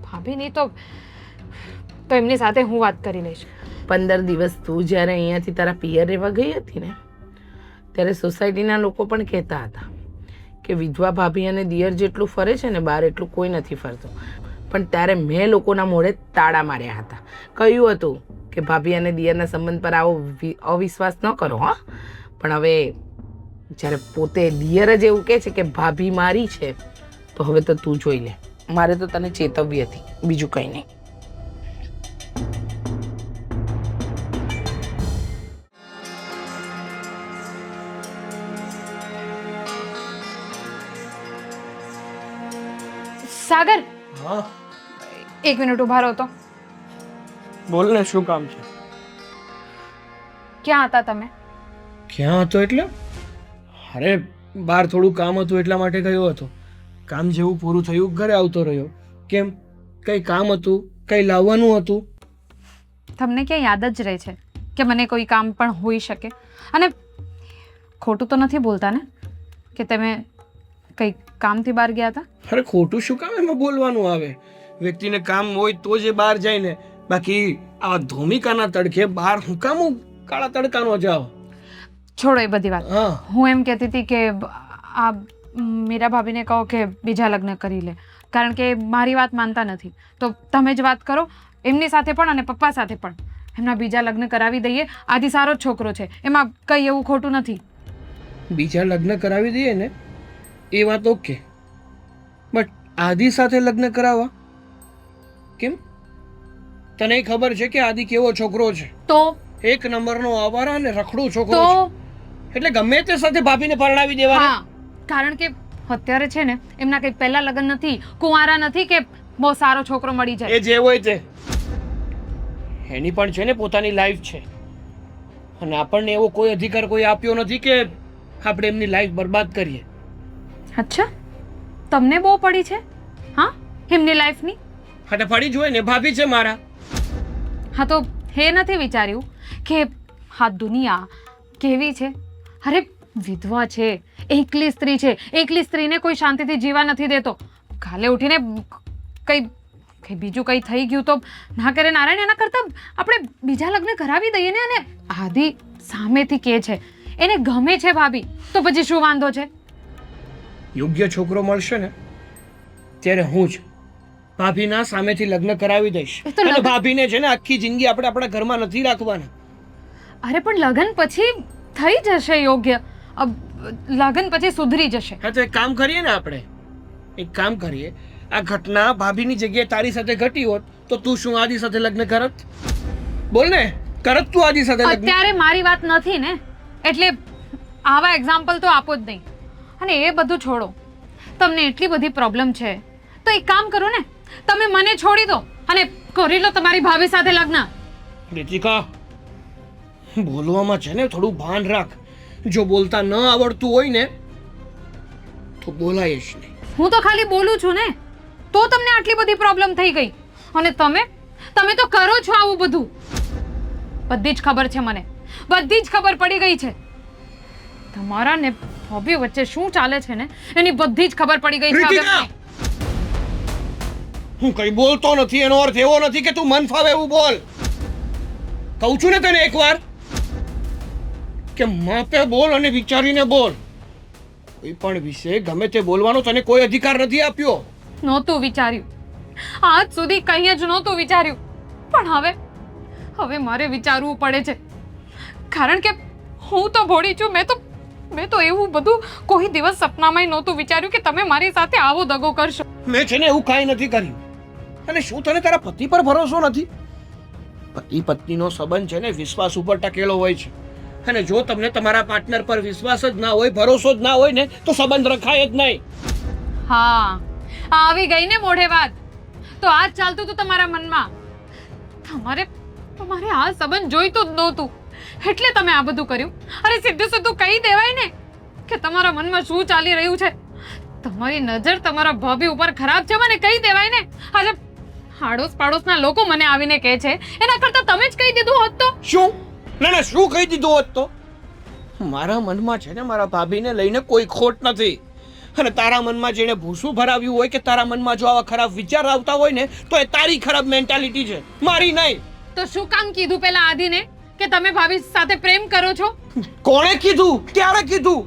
ભાભીની, તો એમની સાથે હું વાત કરી લઈશ. 15 દિવસ તું જ્યારે અહીંયાથી તારા પિયર રહેવા ગઈ હતી ને, ત્યારે સોસાયટીના લોકો પણ કહેતા હતા કે વિધવા ભાભી અને દિયર જેટલું ફરે છે ને બહાર એટલું કોઈ નથી ફરતું. પણ ત્યારે મેં લોકોના મોઢે તાળા માર્યા હતા, કહ્યું હતું કે ભાભી અને દિયરના સંબંધ પર આવો અવિશ્વાસ ન કરો. હા, પણ હવે જ્યારે પોતે દિયર જ એવું કહે છે કે ભાભી મારી છે, તો હવે તો તું જોઈ લે. મારે તો તને ચેતવવી હતી, બીજું કંઈ નહીં. સાગર, હા એક મિનિટ ઊભા રહો તો. બોલ ને, શું કામ છે? ક્યાં હતા તમે? ક્યાં હતો એટલે? અરે બહાર થોડું કામ હતું એટલા માટે ગયો હતો. કામ જેવું પૂરું થયું ઘરે આવતો રહ્યો. કેમ, કંઈ કામ હતું? કંઈ લાવવાનું હતું? તમને ક્યાં યાદ જ રહે છે કે મને કોઈ કામ પણ હોઈ શકે? અને ખોટું તો નથી બોલતા ને કે તમે કંઈ કામથી બહાર ગયા હતા? અરે ખોટું શું કામ એમાં બોલવાનું આવે? વ્યક્તિને કામ હોય તો જ એ બહાર જાય ને. બાકી આ ધોમિકાના તડકે બહાર હું કામ કાળા તડકાનો જાઓ? છોડો એ બધી વાત. હા, હું એમ કહેતી હતી કે આ મીરા ભાભીને કહો કે બીજા લગ્ન કરી લે, કારણ કે મારી વાત માનતા નથી. તો તમે જ વાત કરો એમની સાથે પણ અને પપ્પા સાથે પણ. એમના બીજા લગ્ન કરાવી દઈએ. આદિ સારો જ છોકરો છે, એમાં કંઈ એવું ખોટું નથી. બીજા લગ્ન કરાવી દઈએ ને એ વાત ઓકે, બટ આદિ સાથે લગ્ન કરાવવા કેમ? તને ખબર છે કે આદિ કેવો છોકરો છે? તો એક નંબરનો આવારા અને રખડું છોકરો તો છે. એટલે ગમે તે સાથે ભાભીને પરણાવી દેવાના. હા, કારણ કે અત્યારે છે ને એમના કંઈ પહેલા લગ્ન નથી, કુંવારા નથી કે બહુ સારો છોકરો મળી જાય. એ જે હોય તે, એની પણ છે ને પોતાની લાઈફ છે, અને આપણને એવો કોઈ અધિકાર કોઈ આપ્યો નથી કે આપણે એમની લાઈફ બરબાદ કરીએ. અચ્છા, તમને બહુ પડી છે હા એમની લાઈફની? હા, પડી જ હોય ને, ભાભી છે મારા. હા, તો એ નથી વિચાર્યું કે આ દુનિયા કેવી છે? અરે વિધવા છે, એકલી સ્ત્રી છે, એકલી સ્ત્રીને કોઈ શાંતિથી જીવા નથી દેતો. કાલે ઉઠીને કંઈ બીજું કંઈ થઈ ગયું તો ના કરે નારાયણ, એના કરતાં આપણે બીજા લગ્ન કરાવી દઈએ ને. અને આદિ સામેથી કહે છે એને ગમે છે ભાભી, તો પછી શું વાંધો છે? યોગ્ય છોકરો મળશે ને ત્યારે હું જ ભાભીના સામેથી લગ્ન કરાવી દઈશ. એ તો અને લગ્ન- ભાભીને છે ને આખી જિંદગી આપણે આપણા ઘરમાં નથી રાખવાના. અરે પણ લગ્ન પછી થઈ જશે યોગ્ય. લગ્ન પછી સુધરી જશે. હા તો એક કામ કરીએ ને આપણે, એક કામ કરીએ, આ ઘટના ભાભીની જગ્યાએ તારી સાથે ઘટી હોત તો તું શું આદિ સાથે લગ્ન કરત? બોલ ને, કરત તું આદિ સાથે લગ્ન? અત્યારે મારી વાત નથી ને, એટલે આવા એક્ઝામ્પલ તો આપો જ નહીં. અને એ બધું છોડો, તમને એટલી બધી પ્રોબ્લેમ છે તો એક કામ કરો ને, તમે મને છોડી દો અને કરી લો તમારી ભાભી સાથે લગ્ન. રીતિકા, બોલવામાં છે ને થોડું ભાન રાખ. જો બોલતા ન આવડતું હોય ને તો બોલાય જ નહીં. હું તો ખાલી બોલું છું ને, તો તમને આટલી બધી પ્રોબ્લેમ થઈ ગઈ. અને તમે તો કરો છો આવું બધું. બધી જ ખબર છે મને, બધી જ ખબર પડી ગઈ છે. તમારા ને ભાભી વચ્ચે શું ચાલે છે ને એની બધી જ ખબર પડી ગઈ છે હવે રીતિકા! મને. હું કઈ બોલતો નથી એનો અર્થ એવો નથી કે તું મન ફાવે એવું બોલ. કહું છું ને તને એકવાર કે માપે બોલ અને વિચારીને બોલ. કોઈ પણ વિશે ગમે તે બોલવાનો તને કોઈ અધિકાર નથી આપ્યો. નહોતું વિચાર્યું, આજ સુધી કંઈ જ નહોતું વિચાર્યું, પણ હવે મારે વિચારવું પડે છે. કારણ કે હું તો ભોળી છું. મેં તો એવું બધું કોઈ દિવસ સપનામાંય નહોતું વિચાર્યું કે તમે મારી સાથે આવો દગો કરશો. મેં છે ને એવું કાંઈ નથી કર્યું. અને શું તને તારા પતિ પર ભરોસો નથી? પતિ પત્નીનો સંબંધ છે ને વિશ્વાસ ઉપર ટકેલો હોય છે. અને જો તમને તમારા પાર્ટનર પર વિશ્વાસ જ ના હોય, ભરોસો જ ના હોય ને તો સંબંધ રખાય જ નહીં. હા, આવી ગઈ ને મોઢે વાત. તો આ જ ચાલતું હતું તમારા મનમાં. તમારે આ સંબંધ જોઈતું જ નહોતું, એટલે તમે આ બધું કર્યું. અરે સીધું કહી દેવાય ને કે તમારા મનમાં શું ચાલી રહ્યું છે. તમારી નજર તમારા ભાભી ઉપર ખરાબ છે, મને કહી દેવાય ને. આજે આડોશ પાડોશના લોકો મને આવીને કહે છે, એના કરતાં તમે જ કહી દીધું હોત તો. શું? ના ના, શું કહી દીધું હોત તો? મારા મનમાં છે ને મારા ભાભીને લઈને કોઈ ખોટ નથી. અને તારા મનમાં જેને ભૂસું ભરાવ્યું હોય કે તારા મનમાં જો આવા ખરાબ વિચાર આવતા હોય ને તો એ તારી ખરાબ મેન્ટાલિટી છે, મારી નહીં. તો શું કામ કીધું પેલા આદિને કે તમે ભાભી સાથે પ્રેમ કરો છો? કોણે કીધું? ક્યારે કીધું?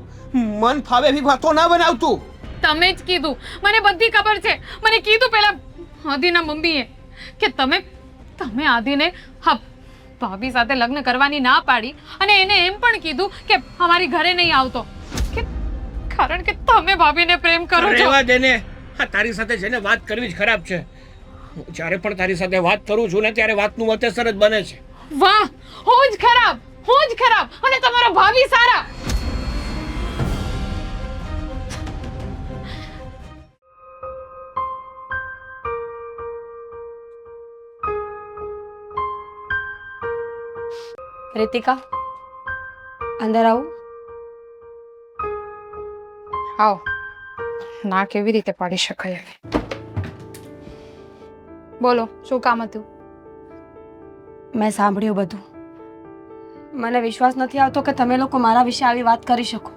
મન ફાવે એવી વાતો ના બનાવતું. તમે જ કીધું, મને બધી ખબર છે. મને કીધું પેલા આદિના મમ્મીએ કે તમે આદિને ભાભી સાથે લગ્ન કરવાની ના પાડી અને એને એમ પણ કીધું કે અમારી ઘરે નહીં આવતો, કારણ કે તમે ભાભીને પ્રેમ કરો છો. રહેવા દે ને. હા, તારી સાથે છે ને વાત કરવી જ ખરાબ છે. હું જ્યારે પણ તારી સાથે વાત કરું છું ને ત્યારે વાતનું વતેસર જ બને છે. વાહ, હું જ ખરાબ અને તમારો ભાભી સારા. રીતિકા, અંદર આવું. આવો. ના કેવી રીતે પાડી શકાય? બોલો, શું કામ હતું? મેં સાંભળ્યું બધું. મને વિશ્વાસ નથી આવતો કે તમે લોકો મારા વિશે આવી વાત કરી શકો.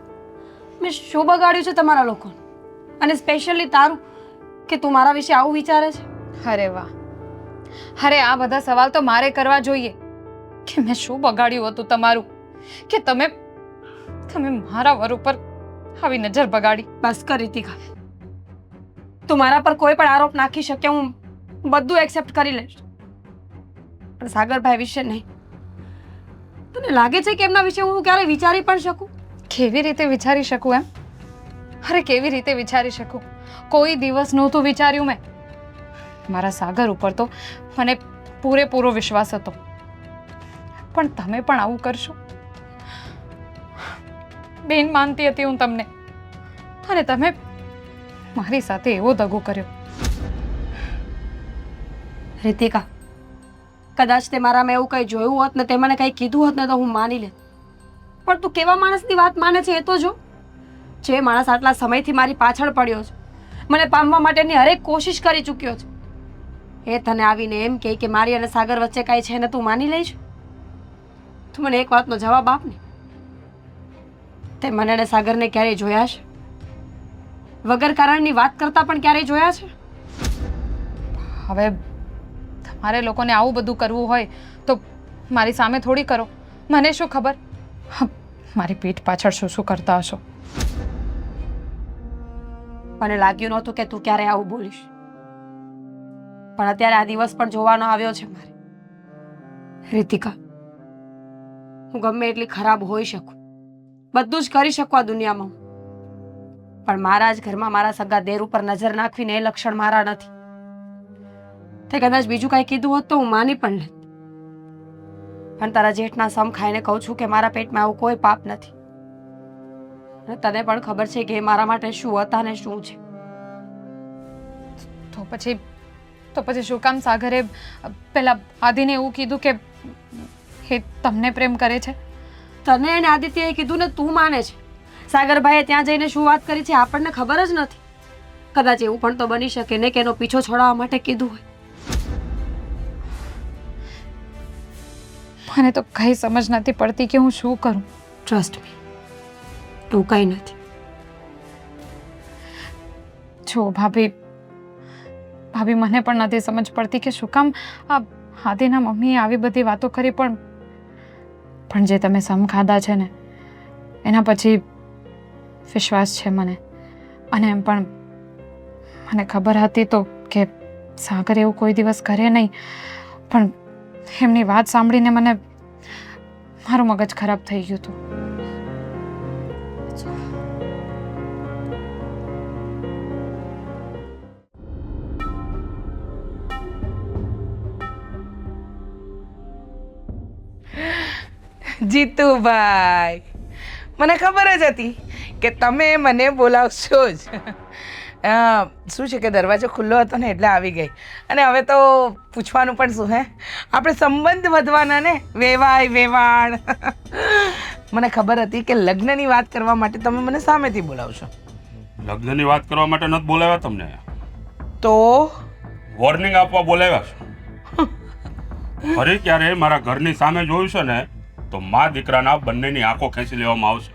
મેં શું બગાડ્યું છે તમારા લોકોને? અને સ્પેશિયલી તારું, કે તું મારા વિશે આવું વિચારે છે? અરે વાહ, અરે આ બધા સવાલ તો મારે કરવા જોઈએ કે મેં શું બગાડ્યું હતું તમારું કે તમે મારા વર ઉપર આવી નજર બગાડી. બસ કર રીતિકા, તું મારા પર કોઈ પણ આરોપ નાખી શકે, હું બધું એક્સેપ્ટ કરી લઈશ, પણ સાગરભાઈ વિશે નહીં. તને લાગે છે કે એમના વિશે હું ક્યારે વિચારી પણ શકું? કેવી રીતે વિચારી શકું એમ? અરે કેવી રીતે વિચારી શકું? કોઈ દિવસ નહોતું વિચાર્યું મેં. મારા સાગર ઉપર તો મને પૂરેપૂરો વિશ્વાસ હતો, પણ તમે પણ આવું કરશો? બેન માનતી હતી હું તમને, અને તમે મારી સાથે એવો દગો કર્યો. રીતિકા, કદાચ તે મારામાં એવું કંઈ જોયું હોત ને તે મને કંઈ કીધું હોત ને તો હું માની લેત, પણ તું કેવા માણસની વાત માને છે એ તો જો. જે માણસ આટલા સમયથી મારી પાછળ પડ્યો છે, મને પામવા માટેની હરેક કોશિશ કરી ચૂક્યો છે, એ તને આવીને એમ કહે કે મારી અને સાગર વચ્ચે કાંઈ છે ને તું માની લઈશ? તું મને એક વાતનો જવાબ આપ ને. તે મને અને સાગરને ક્યારેય જોયા છે? વગર કારણની વાત કરતા પણ ક્યારેય જોયા છે? હવે તમારે લોકોને આવું બધું કરવું હોય તો મારી સામે થોડી કરો. મને શું ખબર, મારી પીઠ પાછળ શું શું કરતા હશો. મને લાગ્યું નહોતું કે તું ક્યારે આવું બોલીશ, પણ અત્યારે આ દિવસ પણ જોવાનો આવ્યો છે મારે. રીતિકા, હું ગમે એટલી ખરાબ હોઈ શકું, બધું જ કરી શકું આ દુનિયામાં, પણ મારા જ ઘરમાં મારા સગા દેર ઉપર નજર નાખવીને એ લક્ષણ મારા નથી. તે કદાચ બીજું કાંઈ કીધું હોત તો હું માની પણ લેત, પણ તારા જેઠના સમ ખાઈને કહું છું કે મારા પેટમાં આવું કોઈ પાપ નથી. અને તને પણ ખબર છે કે એ મારા માટે શું હતા ને શું છે. તો પછી શું કામ સાગરે પેલા આદિને એવું કીધું કે એ તમને પ્રેમ કરે છે? તને અને આદિત્યએ કીધું ને તું માને છે. સાગરભાઈએ ત્યાં જઈને શું વાત કરી છે આપણને ખબર જ નથી. કદાચ એવું પણ તો બની શકે ને કે એનો પીછો છોડાવવા માટે કીધું હોય. મને તો કઈ સમજ નથી પડતી કે હું શું કરું. ટ્રસ્ટ મી, તું કંઈ નથી. જો ભાભી મને પણ નથી સમજ પડતી કે શું કામ આ આદિના મમ્મીએ આવી બધી વાતો કરી, પણ જે તમે સમ ખાધા છે ને એના પછી વિશ્વાસ છે મને. અને એમ પણ મને ખબર હતી તો કે સાગર એવું કોઈ દિવસ કરે નહીં, પણ એમની વાત સાંભળીને મને મારું મગજ ખરાબ થઈ ગયું હતું. જીતુભાઈ, મને ખબર જ હતી કે તમે મને બોલાવશો જ. શું છે કે દરવાજો ખુલ્લો હતો ને એટલે આવી ગઈ. અને હવે તો પૂછવાનું પણ શું, હે આપણે સંબંધ વધવાના ને, વેવાણ. મને ખબર હતી કે લગ્નની વાત કરવા માટે તમે મને સામેથી બોલાવશો. લગ્નની વાત કરવા માટે નથી બોલાવ્યા તમને, તો વોર્નિંગ આપવા બોલાવ્યા છે. ફરી ક્યારે મારા ઘરની સામે જોયું છે ને તો મા દીકરાના બંનેની આંખો ખેંચી લેવામાં આવશે,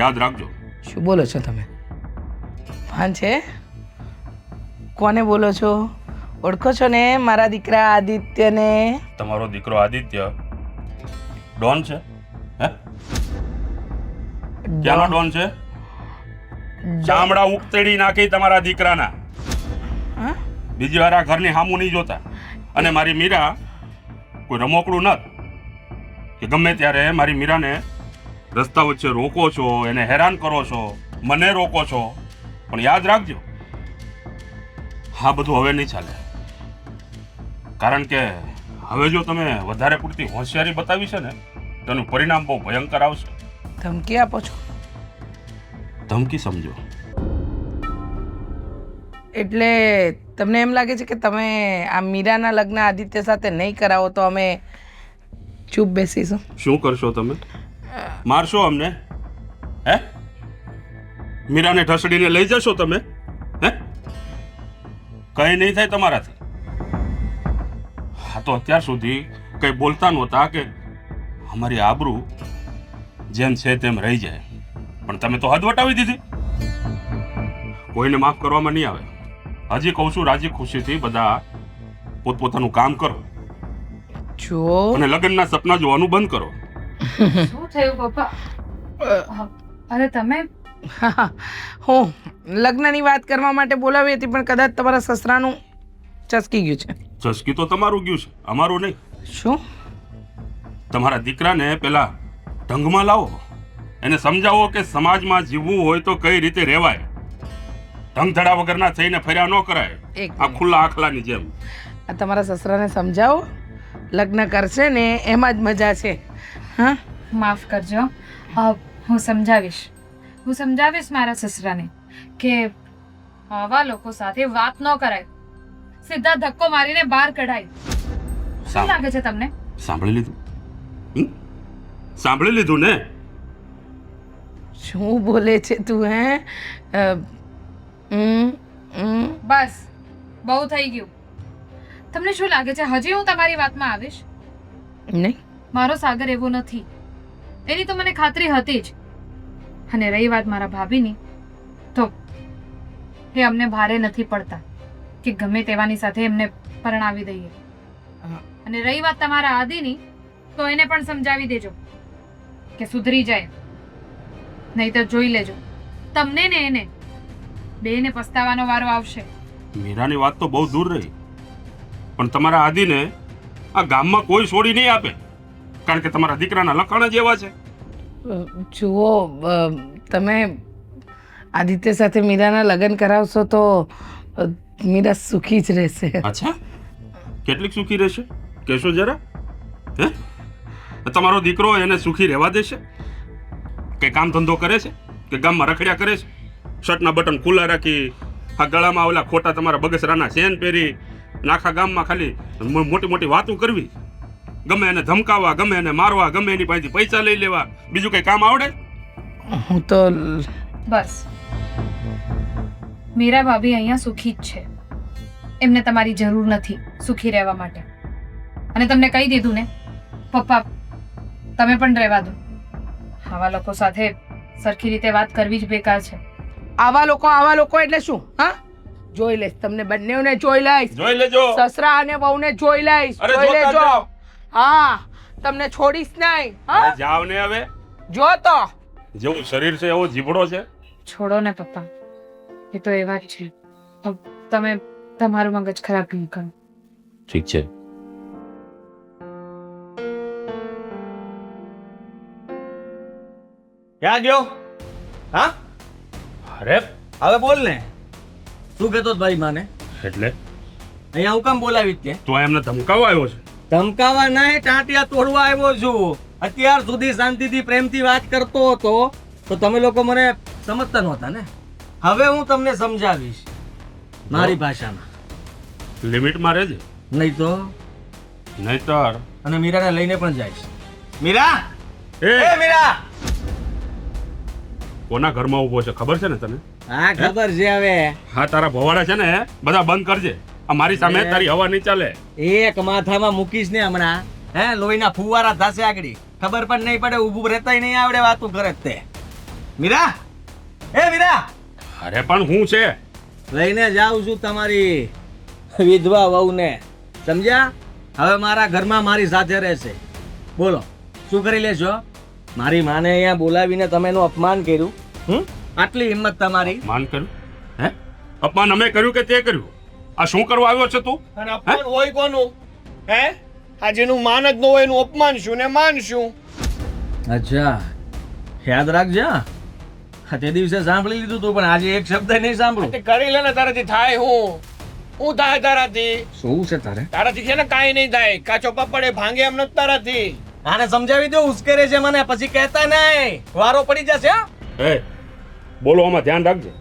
યાદ રાખજો. શું બોલો છો તમે? ભાન છે? કોને બોલો છો? ઓળખો છો ને મારા દીકરા આદિત્યને? તમારો દીકરો આદિત્ય ડોન છે? હે, ક્યાંનો ડોન છે? ચામડા ઉપતેડી નાખી તમારા દીકરાના. હા? બીજી વાર આ ઘરની સામું નહીં જોતા. અને મારી મીરા કોઈ રમોકડું નથી કે ગમે ત્યારે મારી મીરાને રસ્તા વચ્ચે રોકો છો, એને હેરાન કરો છો, મને રોકો છો. પણ યાદ રાખજો, હા બધું હવે નહીં ચાલે. કારણ કે હવે જો તમે વધારે પૂરતી હોશિયારી બતાવી છે ને તેનું પરિણામ બહુ ભયંકર આવશે. ધમકી આપો છો? ધમકી સમજો. એટલે તમને એમ લાગે છે કે તમે આ મીરાના લગ્ન આદિત્ય સાથે નહીં કરાવો તો અમે ચૂપ બેસીશું? શું કરશો તમે? મારશો અમને? હે, મીરાને ઢસડીને લઈ જશો તમે? હે, કઈ નહીં થાય તમારાથી. હા તો અત્યાર સુધી કઈ બોલતા નહોતા કે અમારી આબરૂ જેમ છે તેમ રહી જાય, પણ તમે તો હદ વટાવી દીધી. કોઈને માફ કરવામાં નહીં આવે. હજી કહું છું, રાજી ખુશીથી બધા પોતપોતાનું કામ કરો જો અને લગ્નના સપના જોવાનું બંધ કરો. શું થયું પપ્પા? અરે તમે હું લગ્નની વાત કરવા માટે બોલાવી હતી, પણ કદાચ તમારા સસરાનું ચસકી ગયું છે. ચસકી તો તમારું ગયું છે, અમારું નહીં. શું? તમારા દીકરાને પેલા ઢંગમાં લાવો, એને સમજાવો કે સમાજમાં જીવવું હોય તો કઈ રીતે રહેવાય. ઢંગધડા વગરના થઈને ફર્યા ન કરાય, આ ખુલ્લા આખલાની જેમ. આ તમારા સસરાને સમજાવો, લગ્ન કરશે ને એમાં જ મજા છે. હા, માફ કરજો, હું સમજાવીશ મારા સસરાને કે આવા લોકો સાથે વાત ન કરાય, સીધા ધક્કો મારીને બહાર કઢાય. શું લાગે છે તમને? સાંભળી લીધું? સાંભળી લીધું ને? શું બોલે છે તું? બસ બહુ થઈ ગયું. તમને શું લાગે છે હજી હું તમારી વાતમાં આવીશ? નહીં, મારો સાગર એવો નથી, એની તો મને ખાતરી હતી જ. અને રહી વાત મારા ભાભીની, તો એ અમને ભારે નથી પડતા કે ગમે તેવાની સાથે એમને પરણાવી દઈએ. અને રહી વાત તમારા આદિની, તો એને પણ સમજાવી દેજો કે સુધરી જાય, નહીં તો જોઈ લેજો, તમને ને એને બેને પસ્તાવાનો વારો આવશે. મીરાની વાત તો બહુ દૂર રહી, પણ તમારા આદિને આ ગામમાં કોઈ છોડી નહીં આપે, કારણ કે તમારા દીકરાના લખાણ જ એવા છે. જુઓ, તમે આદિત્ય સાથે મીરાના લગ્ન કરાવશો તો મીરા સુખી જ રહેશે. અચ્છા, કેટલીક સુખી રહેશે કહેશો જરા? હે, તમારો દીકરો એને સુખી રહેવા દેશે? કે કામ ધંધો કરે છે કે ગામમાં રખડ્યા કરે છે, શર્ટના બટન ખુલ્લા રાખી, આ ગળામાં ઓલા ખોટા તમારા બગસરાના ચેન પહેરી, આખા ગામમાં ખાલી મોટી મોટી વાતો કરવી, ગમે એને ધમકાવવા, ગમે એને મારવા, ગમે એની પાસેથી પૈસા લઈ લેવા, બીજું કઈ કામ આવડે? હું તો બસ, મીરા ભાભી અહીંયા સુખી જ છે, એમને તમારી જરૂર નથી સુખી રહેવા માટે. અને તમને કહી દીધું ને પપ્પા, તમે પણ રહેવા દો. આવા લોકો સાથે સરખી રીતે વાત કરવી જ બેકાર છે. આવા લોકો એટલે શું? હા, જોઈ લઈશ, તમને બંનેને જોઈ લઈશ. જોઈ લેજો. સસરા અને વહુને જોઈ લઈશ. અરે, જોઈ જોતા લેજો. જાઓ. હા, તમને છોડીશ નહીં. હા, અરે જાવ ને હવે, જો તો જેવું શરીર છે એવો જીભડો છે. છોડો ને પપ્પા, એ તો એવા જ છે. તમે તમારું મગજ ખરાબ નહીં કરો. ઠીક છે. ક્યાં ગયો? હા, અરે હવે બોલ ને, શું કહેતો હતો ભાઈ માને? એટલે અહીંયા હું કામ બોલાવી તે? તું એમને ધમકાવવા આવ્યો છે? ધમકાવા નહીં, ટાંટિયા તોડવા આવ્યો છું. અત્યાર સુધી શાંતિથી પ્રેમથી વાત કરતો હતો તો તમે લોકો મને સમજતા નહોતા ને. હવે હું તમને સમજાવીશ મારી ભાષામાં. લિમિટમાં રહેજે, નહીં તો નહીતર અને મીરાને લઈને પણ જઈશ. મીરા, એ એ મીરા! કોના ઘરમાં ઊભો છે ખબર છે ને તને? હા, ખબર છે. હવે હા, તારા ભવાડા છે ને બધા બંધ કરજે. આ મારી સામે તારી હવા નહીં ચાલે. એક માથામાં મૂકીશ ને હમણાં, હે, લોહીના ફુવારા થશે આગળ. ખબર પણ નહીં પડે, ઊભું રહેતાય નહીં આવડે, વાતું કરે તે. મીરા, એ મીરા! અરે પણ હું છે, લઈને જાઉં છું તમારી વિધવા વહુને, સમજ્યા? હવે મારા ઘરમાં મારી સાથે રહેશે. બોલો, શું કરી લેશો? મારી માને અહીંયા બોલાવીને તમે એનું અપમાન કર્યું. આટલી હિંમત તમારી? અપમાન કર્યું? હે, અપમાન અમે કર્યું કે તે કર્યું? આ શું કરવા આવ્યો છે તું? અને અપમાન હોય કોનું? હે, આ જેનું માન જ ન હોય એનું અપમાન શું ને માન શું? અચ્છા, યાદ રાખજે. હા, તે દિવસે સાંભળી લીધું તું, પણ આજે એક શબ્દ નહીં સાંભળું. તે કરી લે ને, તારાથી થાય હું થાય તારાથી? શું છે તારે? તારાથી છે ને કાંઈ નહીં થાય. કાચો પપડે ભાંગે એમ નથી તારાથી. આને સમજાવી દો, ઉશ્કેરે છે મને, પછી કહેતા નહીં, વારો પડી જશે. હા, એ બોલો, આમાં ધ્યાન રાખજે,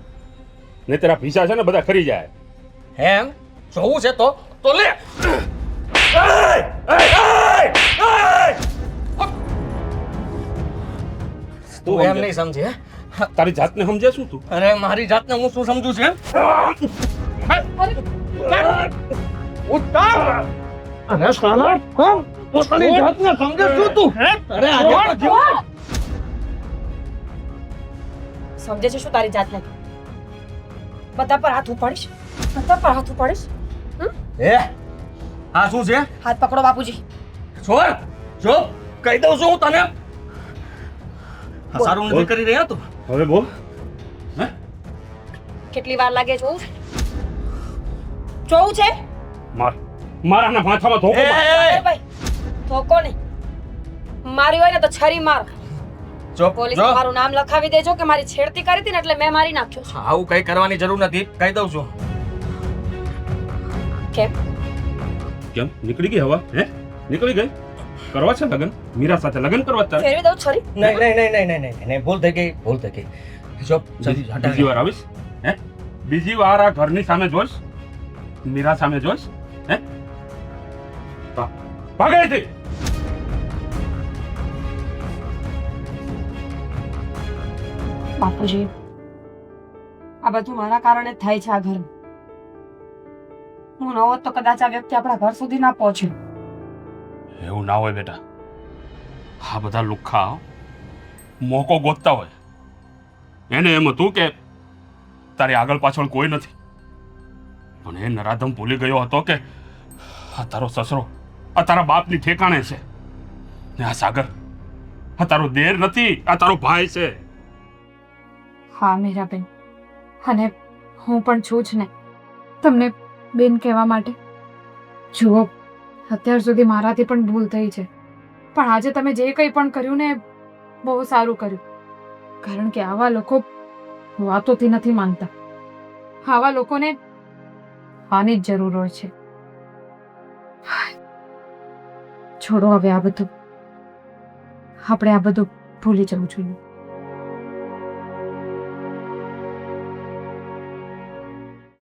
નહીં તારા પૈસા છે ને બધા ખરી જાય. એમ જોવું છે તો લે. તું એમ નહીં સમજે? હે? તારી જાતને સમજે શું તું? અરે મારી જાતને હું શું સમજુ છું? અરે સાલા, પોતાની જાતને સમજે શું તું? અરે આજે સમજે છે શું તારી જાતને? બધા પર હાથ ઉપાડીશ, બધા પર હાથ ઉપાડીશ. એ આ શું છે? હાથ પકડો બાપુજી. છોડ, જો કહી દઉં છું હું તને. આ સારું નથી કરી રહ્યા તું. હવે બોલ. હે, કેટલી વાર લાગે જોવું છે? જોવું છે? મારાના માથામાં ધોકો માર. અરે ભાઈ, ધોકો નહીં, મારી હોય ને તો છરી માર. જો પોલીસ જો, મારું નામ લખાવી દેજો કે મારી છેડતી કરી હતી ને એટલે મેં મારી નાખ્યો છે. આવું કઈ કરવાની જરૂર નથી, કહી દઉં છું. કેમ? કેમ નીકળી ગઈ હવા? હે, નીકળી ગઈ? કરવા છે લગન? મીરા સાથે લગન કરવા જ તારે? ફેરવી દઉં છરી? નહીં નહીં નહીં નહીં નહીં નહીં, ભૂલ થઈ ગઈ, ભૂલ થઈ ગઈ. જો જલ્દી હટા. બીજી વાર આવીશ? હે, બીજી વાર આ ઘરની સામે જોઈશ, મીરા સામે જોઈશ? હે, ભાગે અહીંથી. બાપુજી, આ બધું મારા કારણે જ થાય છે. આ ઘર હું ન હોત તો કદાચ આ વ્યક્તિ આપણા ઘર સુધી ના પહોંચ્યો. એવું ના હોય બેટા. આ બધા લુખ્ખા મોકો ગોતતા હોય. એને એમ હતું કે તારી આગળ પાછળ કોઈ નથી, પણ એ નરાધમ ભૂલી ગયો હતો કે આ તારો સસરો આ તારા બાપની ઠેકાણે છે ને આ સાગર આ તારો દેર નથી, આ તારો ભાઈ છે. હા મીરાબેન, અને હું પણ છું જ ને તમને બેન કહેવા માટે. જુઓ, અત્યાર સુધી મારાથી પણ ભૂલ થઈ છે, પણ આજે તમે જે કંઈ પણ કર્યું ને એ બહુ સારું કર્યું. કારણ કે આવા લોકો વાતોથી નથી માનતા. આવા લોકોને આની જ જરૂર હોય છે. છોડો હવે આ બધું, આપણે આ બધું ભૂલી જવું જોઈએ.